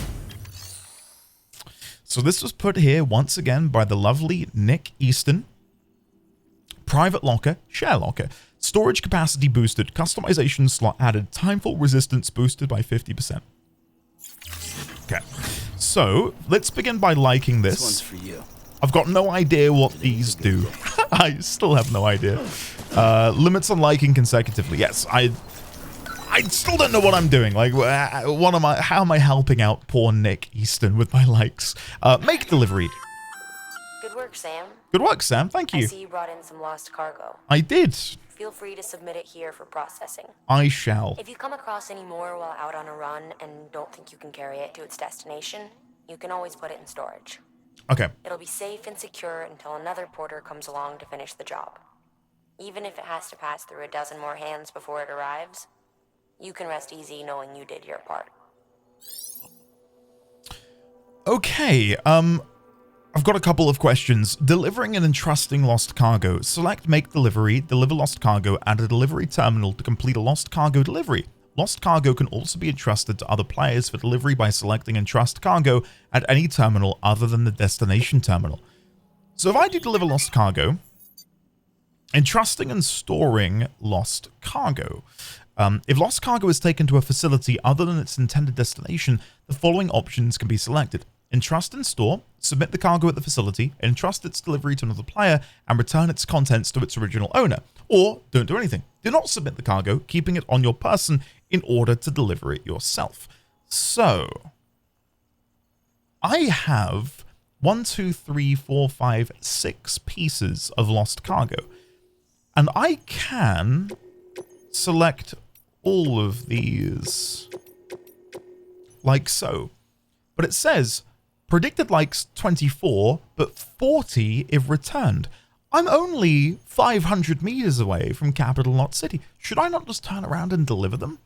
So this was put here once again by the lovely Nick Easton. Private locker, share locker. Storage capacity boosted. Customization slot added. Timefall resistance boosted by 50%. Okay. So, let's begin by liking this. This one's for you. I've got no idea what these do. I still have no idea. Limits on liking consecutively. Yes, I still don't know what I'm doing. Like, how am I helping out poor Nick Easton with my likes? Make delivery. Good work, Sam. Good work, Sam. Thank I you. see you brought in some lost cargo. I did. Feel free to submit it here for processing. I shall. If you come across any more while out on a run and don't think you can carry it to its destination, you can always put it in storage. Okay. It'll be safe and secure until another porter comes along to finish the job. Even if it has to pass through a dozen more hands before it arrives, you can rest easy knowing you did your part. Okay. I've got a couple of questions. Delivering and entrusting lost cargo. Select make delivery, deliver lost cargo at a delivery terminal to complete a lost cargo delivery. Lost cargo can also be entrusted to other players for delivery by selecting entrust cargo at any terminal other than the destination terminal. So if I do deliver lost cargo, entrusting and storing lost cargo. If lost cargo is taken to a facility other than its intended destination, the following options can be selected. Entrust and store, submit the cargo at the facility, entrust its delivery to another player, and return its contents to its original owner. Or don't do anything. Do not submit the cargo, keeping it on your person in order to deliver it yourself. So, I have 6 pieces of lost cargo. And I can select all of these like so. But it says predicted likes 24, but 40 if returned. I'm only 500 meters away from Capital Knot City. Should I not just turn around and deliver them?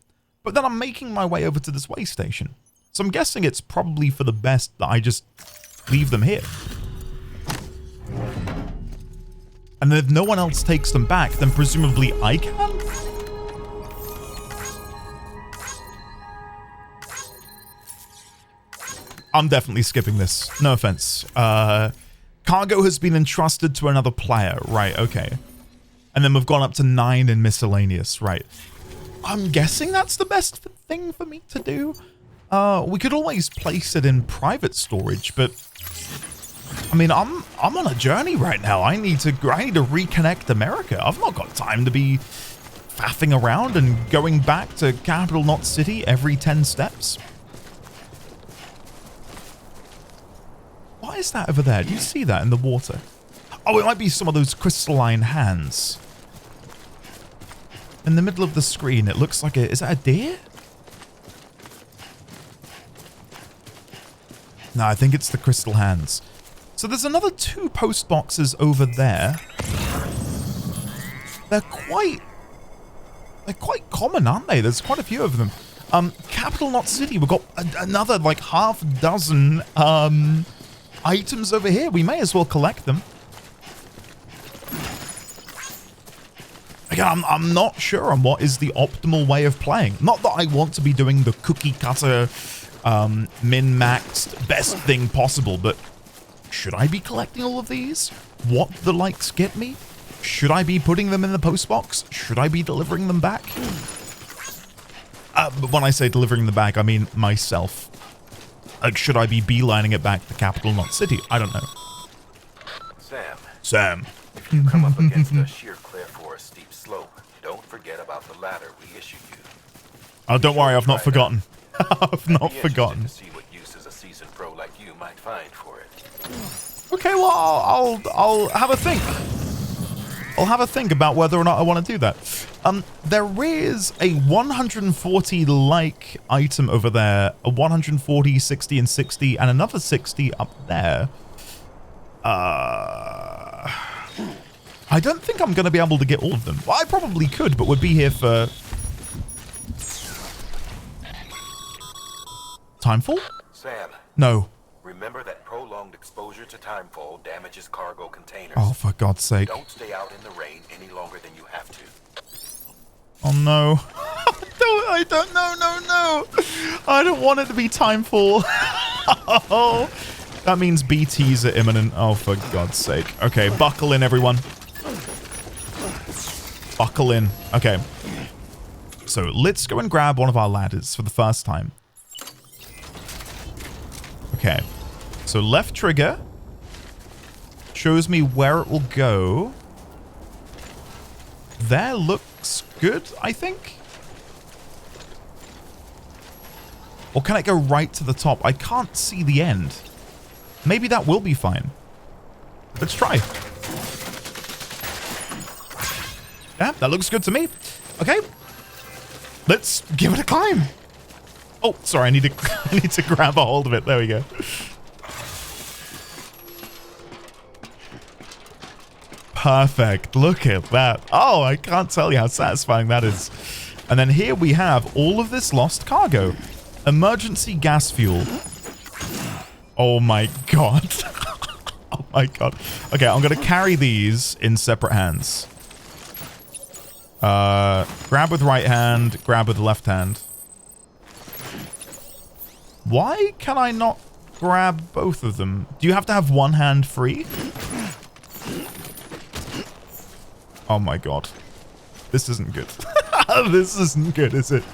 But then I'm making my way over to this way station. So I'm guessing it's probably for the best that I just leave them here. And then if no one else takes them back, then presumably I can? I'm definitely skipping this. No offense. Cargo has been entrusted to another player. Right, okay. And then we've gone up to 9 in miscellaneous. Right. I'm guessing that's the best thing for me to do. We could always place it in private storage, but I mean, I'm on a journey right now. I need to reconnect America. I've not got time to be faffing around and going back to Capital Knot City every 10 steps. What is that over there? Do you see that in the water? Oh, it might be some of those crystalline hands. In the middle of the screen, it looks like is that a deer? No, I think it's the crystal hands. So there's another 2 post boxes over there. They're quite common, aren't they? There's quite a few of them. Capital Knot City, we've got another like half dozen items over here. We may as well collect them. Again, I'm not sure on what is the optimal way of playing. Not that I want to be doing the cookie cutter, min-maxed, best thing possible, but should I be collecting all of these? What do the likes get me? Should I be putting them in the post box? Should I be delivering them back? But when I say delivering them back, I mean myself. Like, should I be beelining it back to Capital Knot City? I don't know. Sam. If you come up against a sheer cliff or a steep slope, don't forget about the ladder we issued you. Oh, don't worry, I've not forgotten. I've not forgotten. To see what uses a seasoned pro like you might find for it. Okay, well, I'll have a think. I'll have a think about whether or not I want to do that. There is a 140 like item over there, a 140, 60, and 60, and another 60 up there. I don't think I'm going to be able to get all of them. Well, I probably could, but would be here for timefall? Sam. No. Remember that prolonged exposure to timefall damages cargo containers. Oh, for God's sake. Don't stay out in the rain any longer than you have to. Oh, no. I don't, no. I don't want it to be timefall. Oh, that means BTs are imminent. Oh, for God's sake. Okay, buckle in, everyone. Buckle in. Okay. So let's go and grab one of our ladders for the first time. Okay. So left trigger shows me where it will go. There looks good, I think. Or can it go right to the top? I can't see the end. Maybe that will be fine. Let's try. Yeah, that looks good to me. Okay. Let's give it a climb. Oh, sorry, I need to grab a hold of it. There we go. Perfect. Look at that. Oh, I can't tell you how satisfying that is. And then here we have all of this lost cargo. Emergency gas fuel. Oh my God. my god. Okay, I'm going to carry these in separate hands. Grab with right hand, grab with left hand. Why can I not grab both of them? Do you have to have one hand free? Oh my god. This isn't good. This isn't good, is it?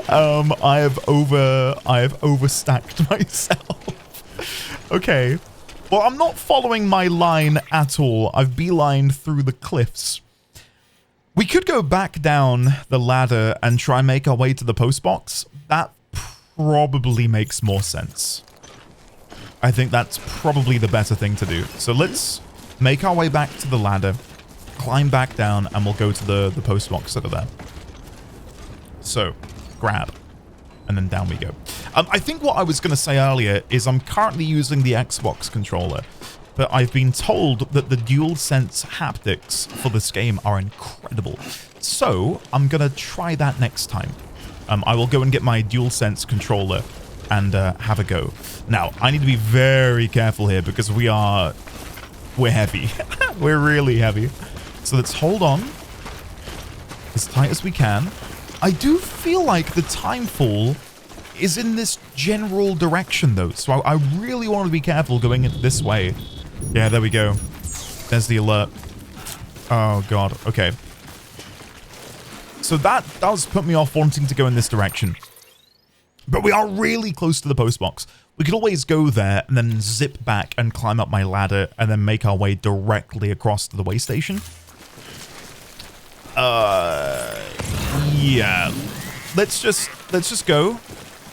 I have overstacked myself. Okay. Well, I'm not following my line at all. I've beelined through the cliffs. We could go back down the ladder and try and make our way to the post box. That probably makes more sense. I think that's probably the better thing to do. So let's make our way back to the ladder, climb back down, and we'll go to the post box that are there. So, grab. And then down we go. I think what I was going to say earlier is I'm currently using the Xbox controller, but I've been told that the DualSense haptics for this game are incredible. So, I'm going to try that next time. I will go and get my DualSense controller and have a go. Now, I need to be very careful here because we're heavy. We're really heavy. So let's hold on as tight as we can. I do feel like the timefall is in this general direction, though. So I really want to be careful going in this way. Yeah, there we go. There's the alert. Oh, God. Okay. So that does put me off wanting to go in this direction. But we are really close to the post box. We could always go there and then zip back and climb up my ladder and then make our way directly across to the way station. Yeah. Let's just go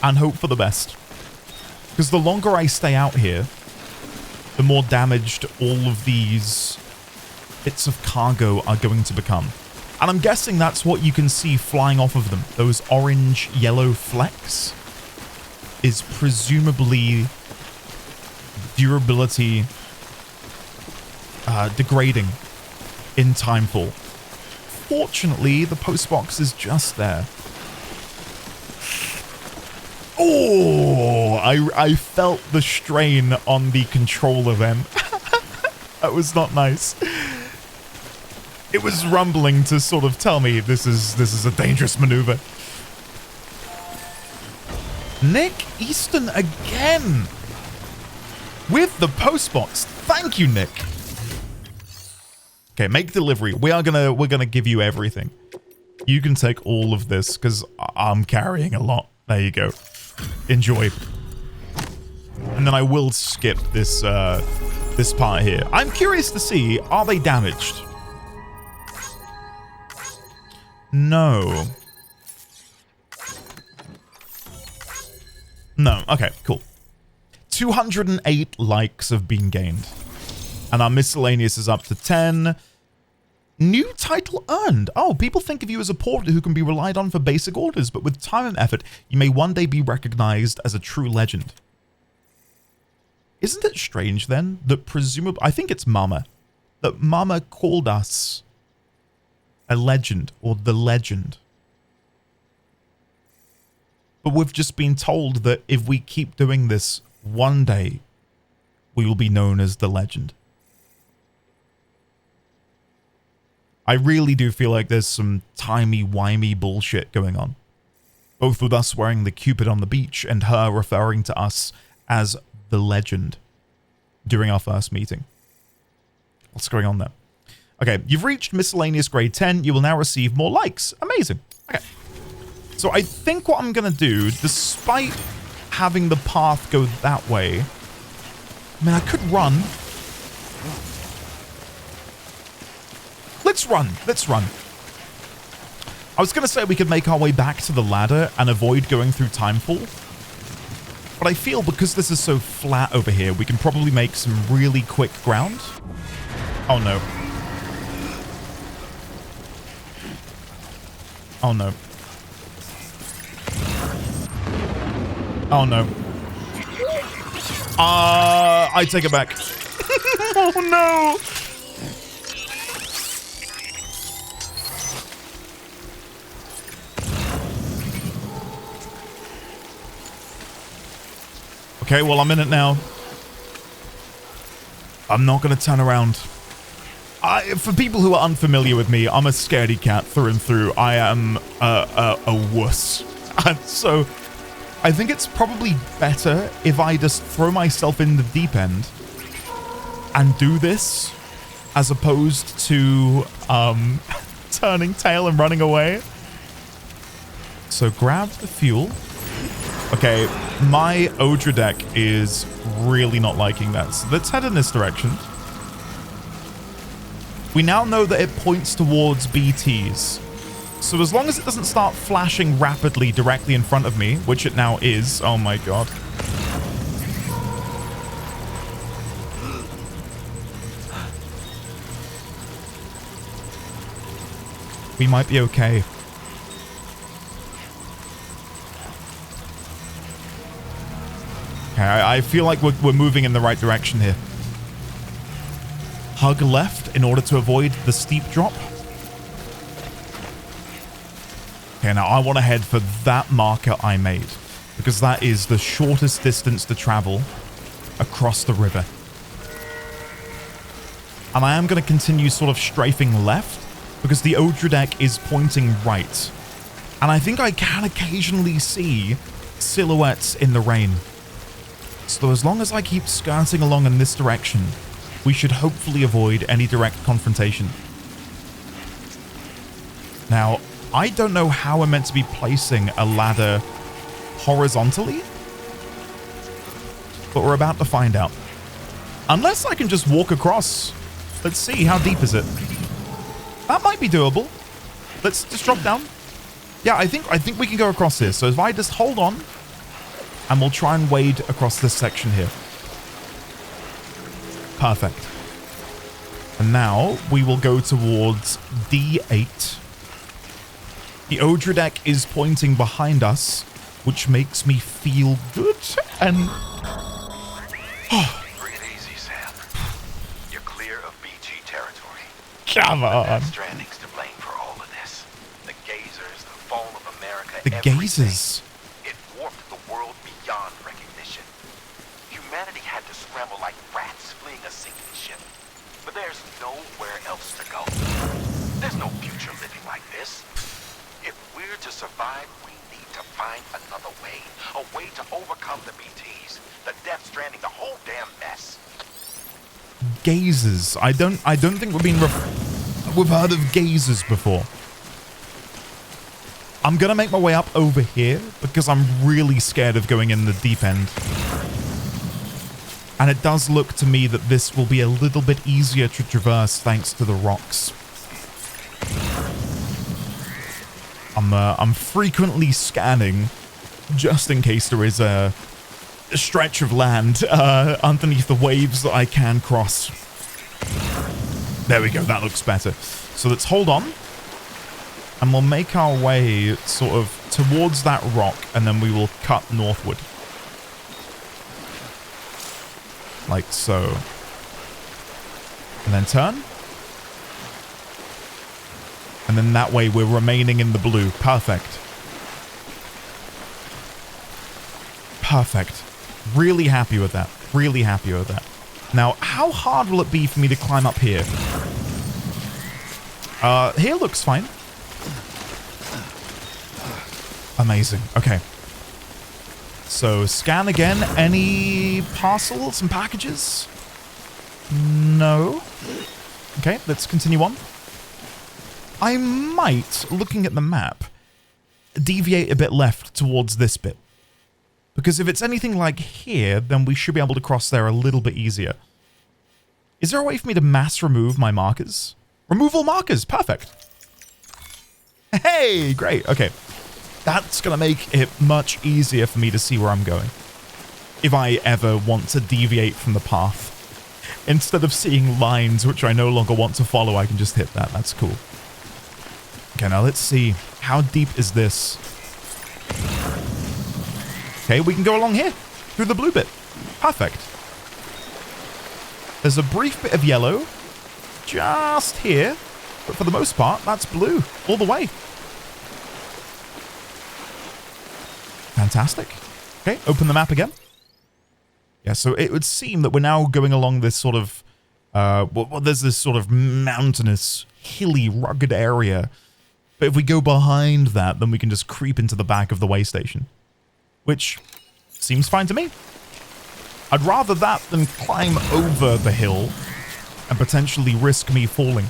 and hope for the best. Because the longer I stay out here, the more damaged all of these bits of cargo are going to become. And I'm guessing that's what you can see flying off of them. Those orange, yellow flecks is presumably durability degrading in timefall. Fortunately, the post box is just there. Oh, I felt the strain on the controller then. That was not nice. It was rumbling to sort of tell me this is a dangerous maneuver. Nick Easton again with the post box. Thank you, Nick. Okay, make delivery. We're gonna give you everything. You can take all of this because I'm carrying a lot. There you go. Enjoy. And then I will skip this this part here. I'm curious to see, are they damaged? No. No. Okay, cool. 208 likes have been gained. And our miscellaneous is up to 10. New title earned. Oh, people think of you as a porter who can be relied on for basic orders, but with time and effort, you may one day be recognized as a true legend. Isn't it strange then that presumably, I think it's Mama, that Mama called us a legend or the legend. But we've just been told that if we keep doing this, one day we will be known as the legend. I really do feel like there's some timey-wimey bullshit going on. Both with us wearing the Cupid on the beach and her referring to us as the legend during our first meeting. What's going on there? Okay, you've reached miscellaneous grade 10. You will now receive more likes. Amazing. Okay. So I think what I'm going to do, despite having the path go that way, I mean, I could run. Let's run. Let's run. I was going to say we could make our way back to the ladder and avoid going through timefall. But I feel because this is so flat over here, we can probably make some really quick ground. Oh, no. Oh, no. Oh, no. I take it back. Oh, no. Okay, well, I'm in it now. I'm not going to turn around. For people who are unfamiliar with me, I'm a scaredy cat through and through. I am a wuss. And so I think it's probably better if I just throw myself in the deep end and do this as opposed to turning tail and running away. So grab the fuel. Okay, my Odra deck is really not liking that. So let's head in this direction. We now know that it points towards BTs. So as long as it doesn't start flashing rapidly directly in front of me, which it now is. Oh my god. We might be okay. Okay, I feel like we're moving in the right direction here. Hug left in order to avoid the steep drop. Okay, now I want to head for that marker I made, because that is the shortest distance to travel across the river. And I am going to continue sort of strafing left, because the Odra deck is pointing right. And I think I can occasionally see silhouettes in the rain. So as long as I keep skirting along in this direction, we should hopefully avoid any direct confrontation. Now, I don't know how we're meant to be placing a ladder horizontally, but we're about to find out. Unless I can just walk across. Let's see, how deep is it? That might be doable. Let's just drop down. Yeah, I think we can go across here. So if I just hold on, and we'll try and wade across this section here. Perfect. And now we will go towards D8. The Odra deck is pointing behind us, which makes me feel good. And Bring it easy, Sam. You're clear of BT territory. come on. Stranding's to blame for all of this. The Gazers, the fall of America, The everything. Gazers. It warped the world beyond recognition. Humanity had to scramble like rats fleeing a sinking ship. But there's nowhere else to go. There's no future living like this. If we're to survive, we need to find another way. A way to overcome the BTs, the Death Stranding, the whole damn mess. Gazers. I don't think we've heard of gazers before. I'm gonna make my way up over here because I'm really scared of going in the deep end. And it does look to me that this will be a little bit easier to traverse thanks to the rocks. I'm frequently scanning just in case there is a stretch of land underneath the waves that I can cross. There we go, that looks better. So let's hold on. And we'll make our way sort of towards that rock, and then we will cut northward. Like so. And then turn. And then that way we're remaining in the blue. Perfect. Perfect. Really happy with that. Really happy with that. Now, how hard will it be for me to climb up here? Here looks fine. Amazing. Okay. So, scan again. Any parcels and packages? No. Okay, let's continue on. I might, looking at the map, deviate a bit left towards this bit. Because if it's anything like here, then we should be able to cross there a little bit easier. Is there a way for me to mass remove my markers? Remove all markers. Perfect. Hey, great. Okay. That's going to make it much easier for me to see where I'm going. If I ever want to deviate from the path. Instead of seeing lines which I no longer want to follow, I can just hit that. That's cool. Okay, now let's see. How deep is this? Okay, we can go along here. Through the blue bit. Perfect. There's a brief bit of yellow. Just here. But for the most part, that's blue. All the way. Fantastic. Okay, open the map again. Yeah, so it would seem that we're now going along this sort of Well, there's this sort of mountainous, hilly, rugged area. But if we go behind that, then we can just creep into the back of the way station. Which seems fine to me. I'd rather that than climb over the hill and potentially risk me falling.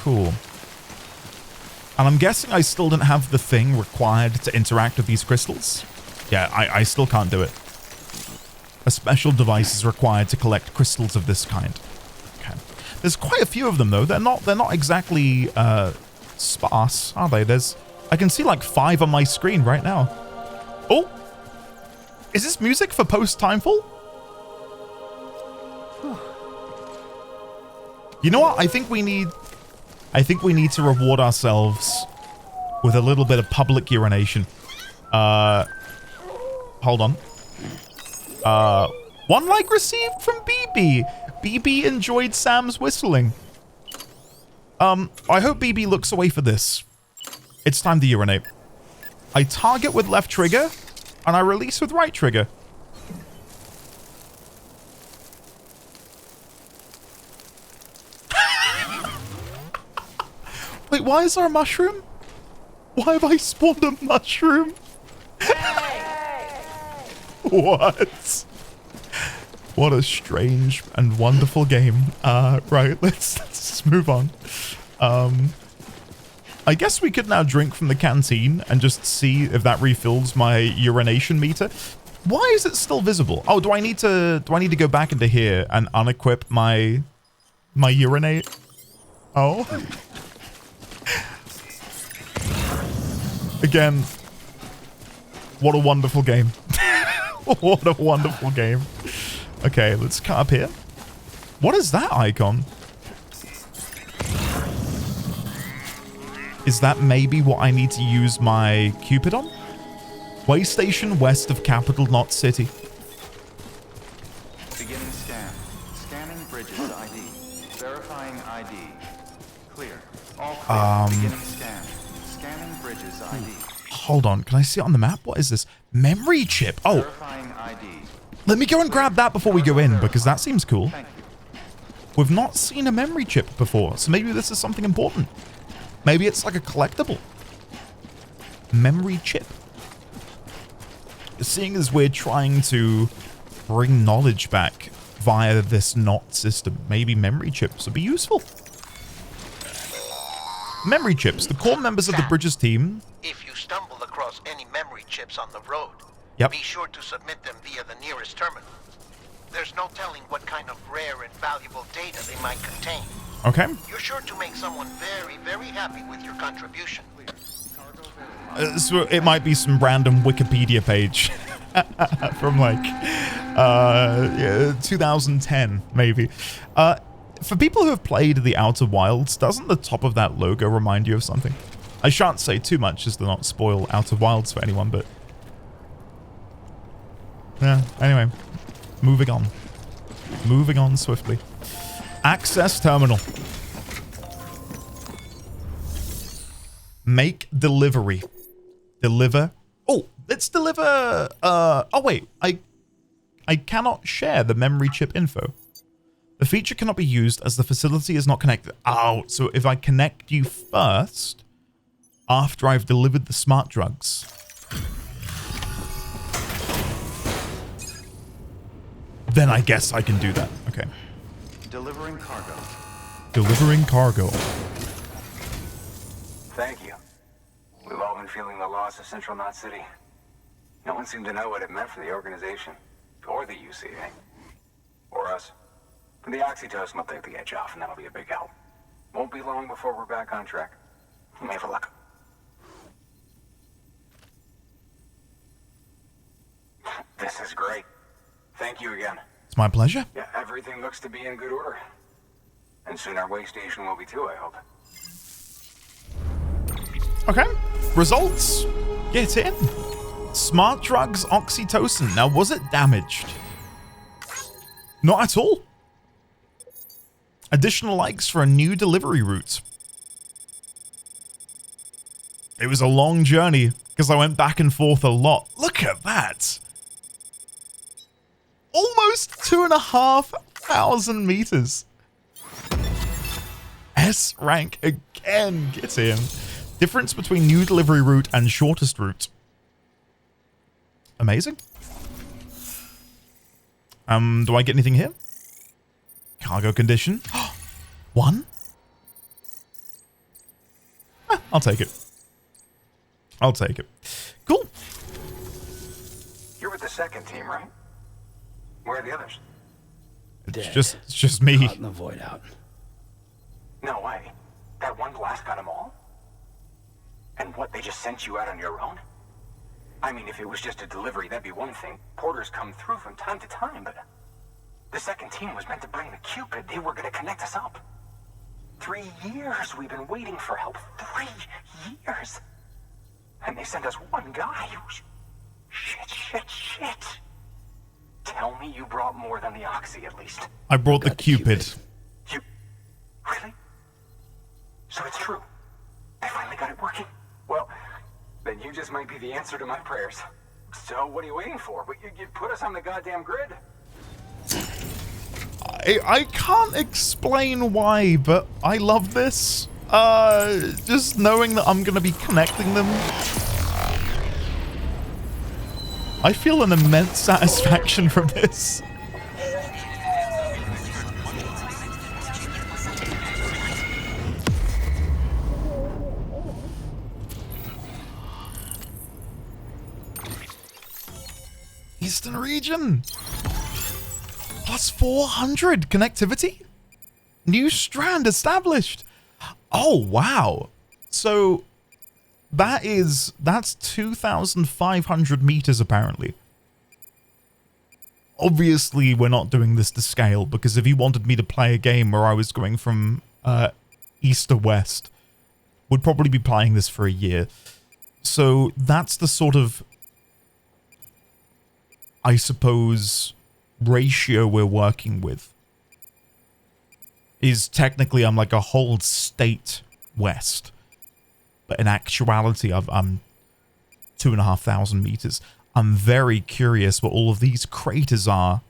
Cool. And I'm guessing I still didn't have the thing required to interact with these crystals. Yeah, I still can't do it. A special device is required to collect crystals of this kind. Okay. There's quite a few of them though. They're not exactly sparse, are they? I can see like 5 on my screen right now. Oh! Is this music for post-timefall? You know what? I think we need to reward ourselves with a little bit of public urination. Hold on. 1 like received from BB. BB enjoyed Sam's whistling. I hope BB looks away for this. It's time to urinate. I target with left trigger, and I release with right trigger. Wait, why is there a mushroom? Why have I spawned a mushroom? What? What a strange and wonderful game. Right, let's just move on. I guess we could now drink from the canteen and just see if that refills my urination meter. Why is it still visible? Oh, do I need to go back into here and unequip my urinate? Oh. Again, what a wonderful game. What a wonderful game. Okay, let's cut up here. What is that icon? Is that maybe what I need to use my Cupid on? Way station west of Capital Knot City. Beginning scan. Scanning bridges ID. Verifying ID. Clear. All clear. Beginning scan. Scanning bridges ID. Hold on, can I see it on the map? What is this? Memory chip. Oh. Verifying ID. Let me go and grab that before we go in, because that seems cool. Thank you. We've not seen a memory chip before, so maybe this is something important. Maybe it's like a collectible. Memory chip. Seeing as we're trying to bring knowledge back via this knot system, maybe memory chips would be useful. Memory chips, the core members of the Bridges team. If you stumble across any memory chips on the road, Yep. be sure to submit them via the nearest terminal. There's no telling what kind of rare and valuable data they might contain. Okay. You're sure to make someone very, very happy with your contribution. So it might be some random Wikipedia page from like 2010, maybe. For people who have played The Outer Wilds, doesn't the top of that logo remind you of something? I shan't say too much as to not spoil Outer Wilds for anyone, but... yeah, anyway. Moving on. Moving on swiftly. Access terminal. Make delivery. Deliver. Oh, let's deliver. Oh wait, I cannot share the memory chip info. The feature cannot be used as the facility is not connected. Oh, so if I connect you first, after I've delivered the smart drugs. Then I guess I can do that. Okay. Delivering cargo. Delivering cargo. Thank you. We've all been feeling the loss of Central Knot City. No one seemed to know what it meant for the organization, or the UCA, or us. But the oxytocin will take the edge off, and that'll be a big help. Won't be long before we're back on track. May have luck. This is great. Thank you again. It's my pleasure. Yeah, everything looks to be in good order. And soon our way station will be too, I hope. Okay. Results. Get in. Smart drugs oxytocin. Now, was it damaged? Not at all. Additional likes for a new delivery route. It was a long journey because I went back and forth a lot. Look at that. 2,500 meters. S rank again. Get in. Difference between new delivery route and shortest route. Amazing. Do I get anything here? Cargo condition. 1? I'll take it. I'll take it. Cool. You're with the second team, right? Where are the others? It's just me. Caught in the void out. No way. That one blast got them all? And what, they just sent you out on your own? I mean, if it was just a delivery, that'd be one thing. Porters come through from time to time, but the second team was meant to bring the Cupid. They were gonna connect us up. 3 years we've been waiting for help. 3 years. And they sent us one guy who's... Shit. Tell me you brought more than the Oxy, at least. I brought the Cupid. You... Really? So it's true. They finally got it working? Well, then you just might be the answer to my prayers. So what are you waiting for? You put us on the goddamn grid. I can't explain why, but I love this. Just knowing that I'm going to be connecting them. I feel an immense satisfaction from this. Eastern region. Plus 400 connectivity. New strand established. Oh, wow. So that's 2,500 meters apparently. Obviously, we're not doing this to scale, because if you wanted me to play a game where I was going from east to west, would probably be playing this for a year. So that's the sort of, I suppose, ratio we're working with. Is technically I'm like a whole state west, but in actuality I'm 2,500 meters. I'm very curious what all of these craters are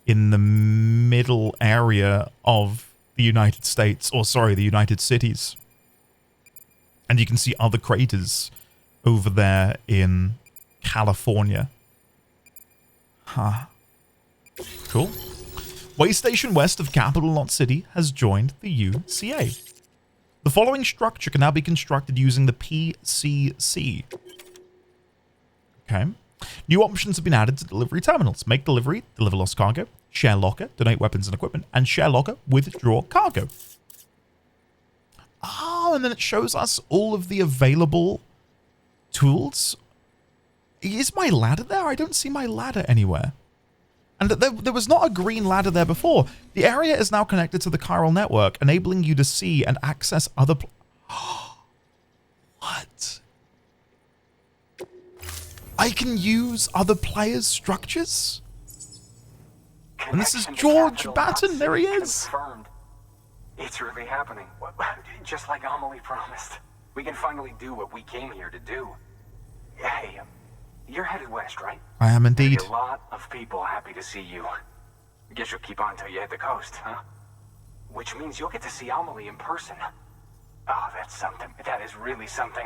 in the middle area of the United States, or sorry, the United Cities. And you can see other craters over there in California. Huh. Cool. Way station west of Capital Knot City has joined the UCA. The following structure can now be constructed using the PCC. Okay. New options have been added to delivery terminals. Make delivery, deliver lost cargo, share locker, donate weapons and equipment, and share locker, withdraw cargo. Oh, and then it shows us all of the available tools. Is my ladder there? I don't see my ladder anywhere. And there was not a green ladder there before. The area is now connected to the chiral network, enabling you to see and access other... What? I can use other players' structures? And this is George Batten. There he is. Confirmed. It's really happening. Just like Amelie promised. We can finally do what we came here to do. Hey, you're headed west, right? I am indeed. A lot of people happy to see you. Guess you'll keep on till you hit the coast, huh? Which means you'll get to see Amelie in person. Oh, that's something. That is really something.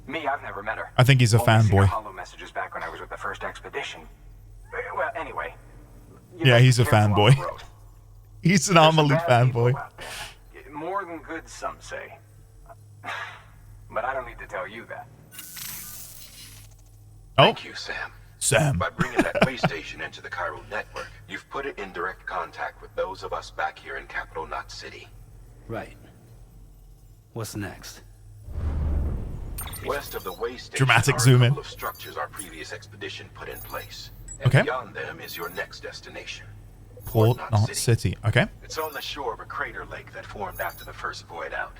I've never met her. I think he's a Only seen her fanboy. hollow messages back when I was with the first expedition. Well, anyway. Yeah, he's a fanboy. He's an Amelie fanboy. More than good, some say. But I don't need to tell you that. Thank you, Sam. Sam. By bringing that way station into the chiral network, you've put it in direct contact with those of us back here in Capital Knot City. Right. What's next? West of the way station Dramatic are zoom a in. couple of structures our previous expedition put in place. And Okay. beyond them is your next destination. Port Knot City. Okay. It's on the shore of a crater lake that formed after the first void out.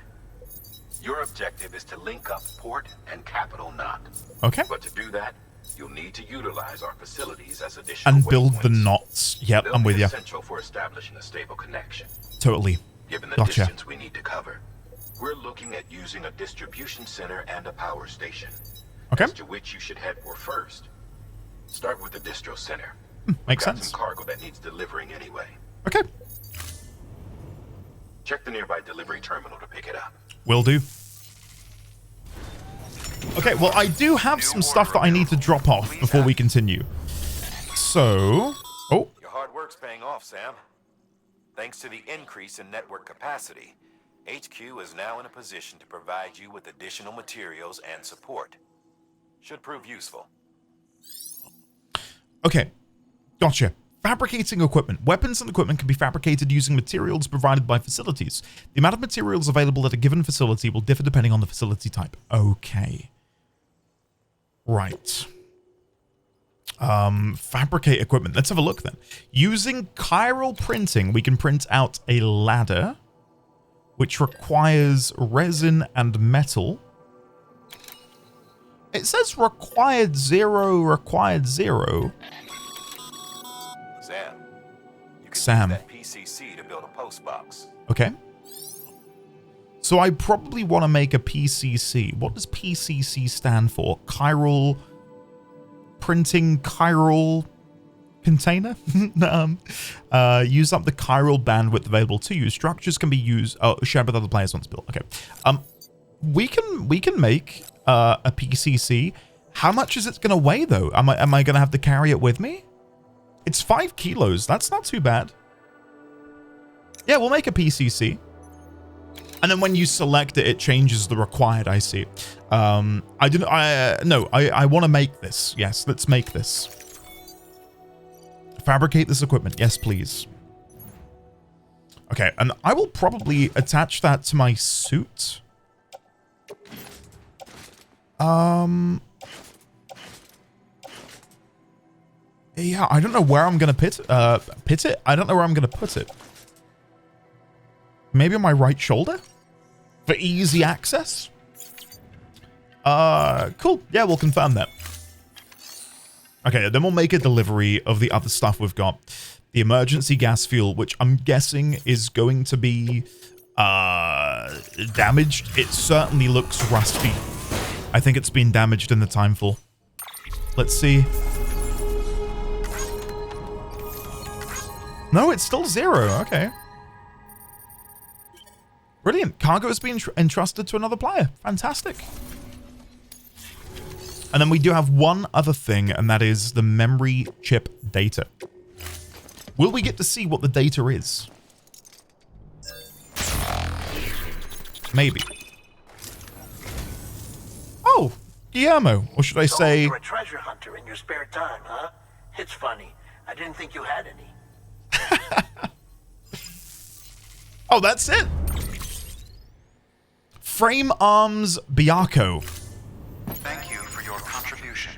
Your objective is to link up Port and Capital Knot. Okay. But to do that, you'll need to utilize our facilities as additional And build the waypoints. knots. Yep, They'll I'm with be you. essential for establishing a stable connection. Totally. Given the Gotcha. distance we need to cover, we're looking at using a distribution center and a power station. Okay. As to which you should head for first. Start with the distro center. Makes Got sense. some cargo that needs delivering anyway. Okay. Check the nearby delivery terminal to pick it up. Will do. Okay, well, I do have some stuff that I need to drop off before we continue. So... Oh. Your hard work's paying off, Sam. Thanks to the increase in network capacity, HQ is now in a position to provide you with additional materials and support. Should prove useful. Okay. Gotcha. Fabricating equipment. Weapons and equipment can be fabricated using materials provided by facilities. The amount of materials available at a given facility will differ depending on the facility type. Okay. Right. Fabricate equipment. Let's have a look then. Using chiral printing, we can print out a ladder, which requires resin and metal. It says required 0, required 0. Sam, you can Sam. use that PCC to build a post box. Okay. So I probably want to make a PCC. What does PCC stand for? Chiral printing chiral container? Use up the chiral bandwidth available to you. Structures can be used shared with other players once built. Okay. We can make a PCC. How much is it going to weigh though? Am I going to have to carry it with me? It's 5 kilos. That's not too bad. Yeah, we'll make a PCC. And then when you select it, it changes the required, I see. No, I want to make this. Yes, let's make this. Fabricate this equipment. Yes, please. Okay, and I will probably attach that to my suit. Yeah, I don't know where I'm going to pit it. I don't know where I'm going to put it. Maybe on my right shoulder? For easy access? Cool. Yeah, we'll confirm that. Okay, then we'll make a delivery of the other stuff we've got. The emergency gas fuel, which I'm guessing is going to be damaged. It certainly looks rusty. I think it's been damaged in the timefall. Let's see. No, it's still 0. Okay. Brilliant. Cargo has been entrusted to another player. Fantastic. And then we do have one other thing, and that is the memory chip data. Will we get to see what the data is? Maybe. Oh, Guillermo. Or should I say... You're a treasure hunter in your spare time, huh? It's funny. I didn't think you had any. Oh, that's it. Frame Arms Biako. Thank you for your contribution.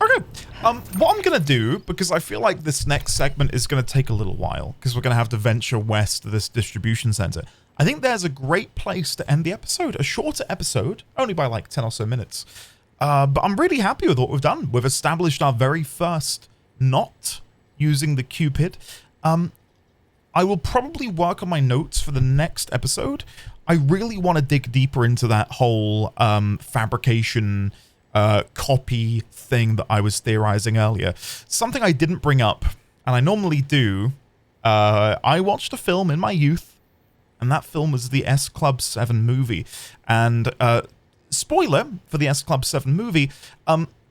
Okay. What I'm going to do, because I feel like this next segment is going to take a little while, because we're going to have to venture west to this distribution center. I think there's a great place to end the episode. A shorter episode, only by like 10 or so minutes. But I'm really happy with what we've done. We've established our very first knot using the Cupid. I will probably work on my notes for the next episode. I really want to dig deeper into that whole fabrication copy thing that I was theorizing earlier. Something I didn't bring up, and I normally do. I watched a film in my youth, and that film was the S Club 7 movie. And spoiler for the S Club 7 movie,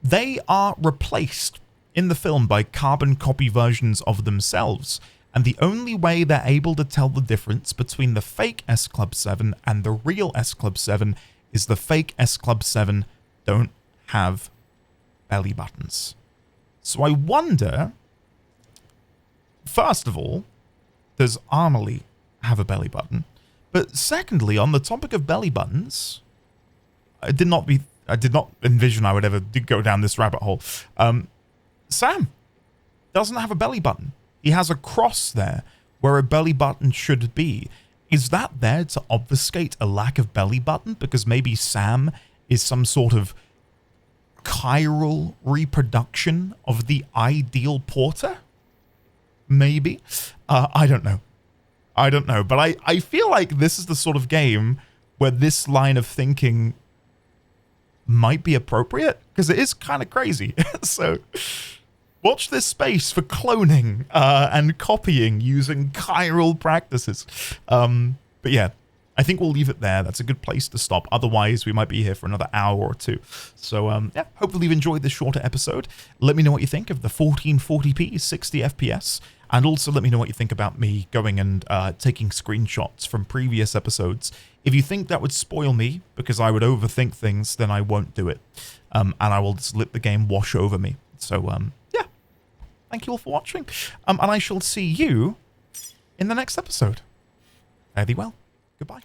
they are replaced in the film by carbon copy versions of themselves. And the only way they're able to tell the difference between the fake S Club 7 and the real S Club 7 is the fake S Club 7 don't have belly buttons. So I wonder, first of all, does Amelie have a belly button? But secondly, on the topic of belly buttons, I did not envision I would ever go down this rabbit hole. Sam doesn't have a belly button. He has a cross there where a belly button should be. Is that there to obfuscate a lack of belly button? Because maybe Sam is some sort of chiral reproduction of the ideal porter? Maybe. I don't know. I don't know. But I feel like this is the sort of game where this line of thinking might be appropriate. Because it is kind of crazy. So... Watch this space for cloning and copying using chiral practices. But yeah, I think we'll leave it there. That's a good place to stop. Otherwise, we might be here for another hour or two. So yeah, hopefully you've enjoyed this shorter episode. Let me know what you think of the 1440p 60 FPS. And also let me know what you think about me going and taking screenshots from previous episodes. If you think that would spoil me because I would overthink things, then I won't do it. And I will just let the game wash over me. So yeah, thank you all for watching. And I shall see you in the next episode. Fare thee well. Goodbye.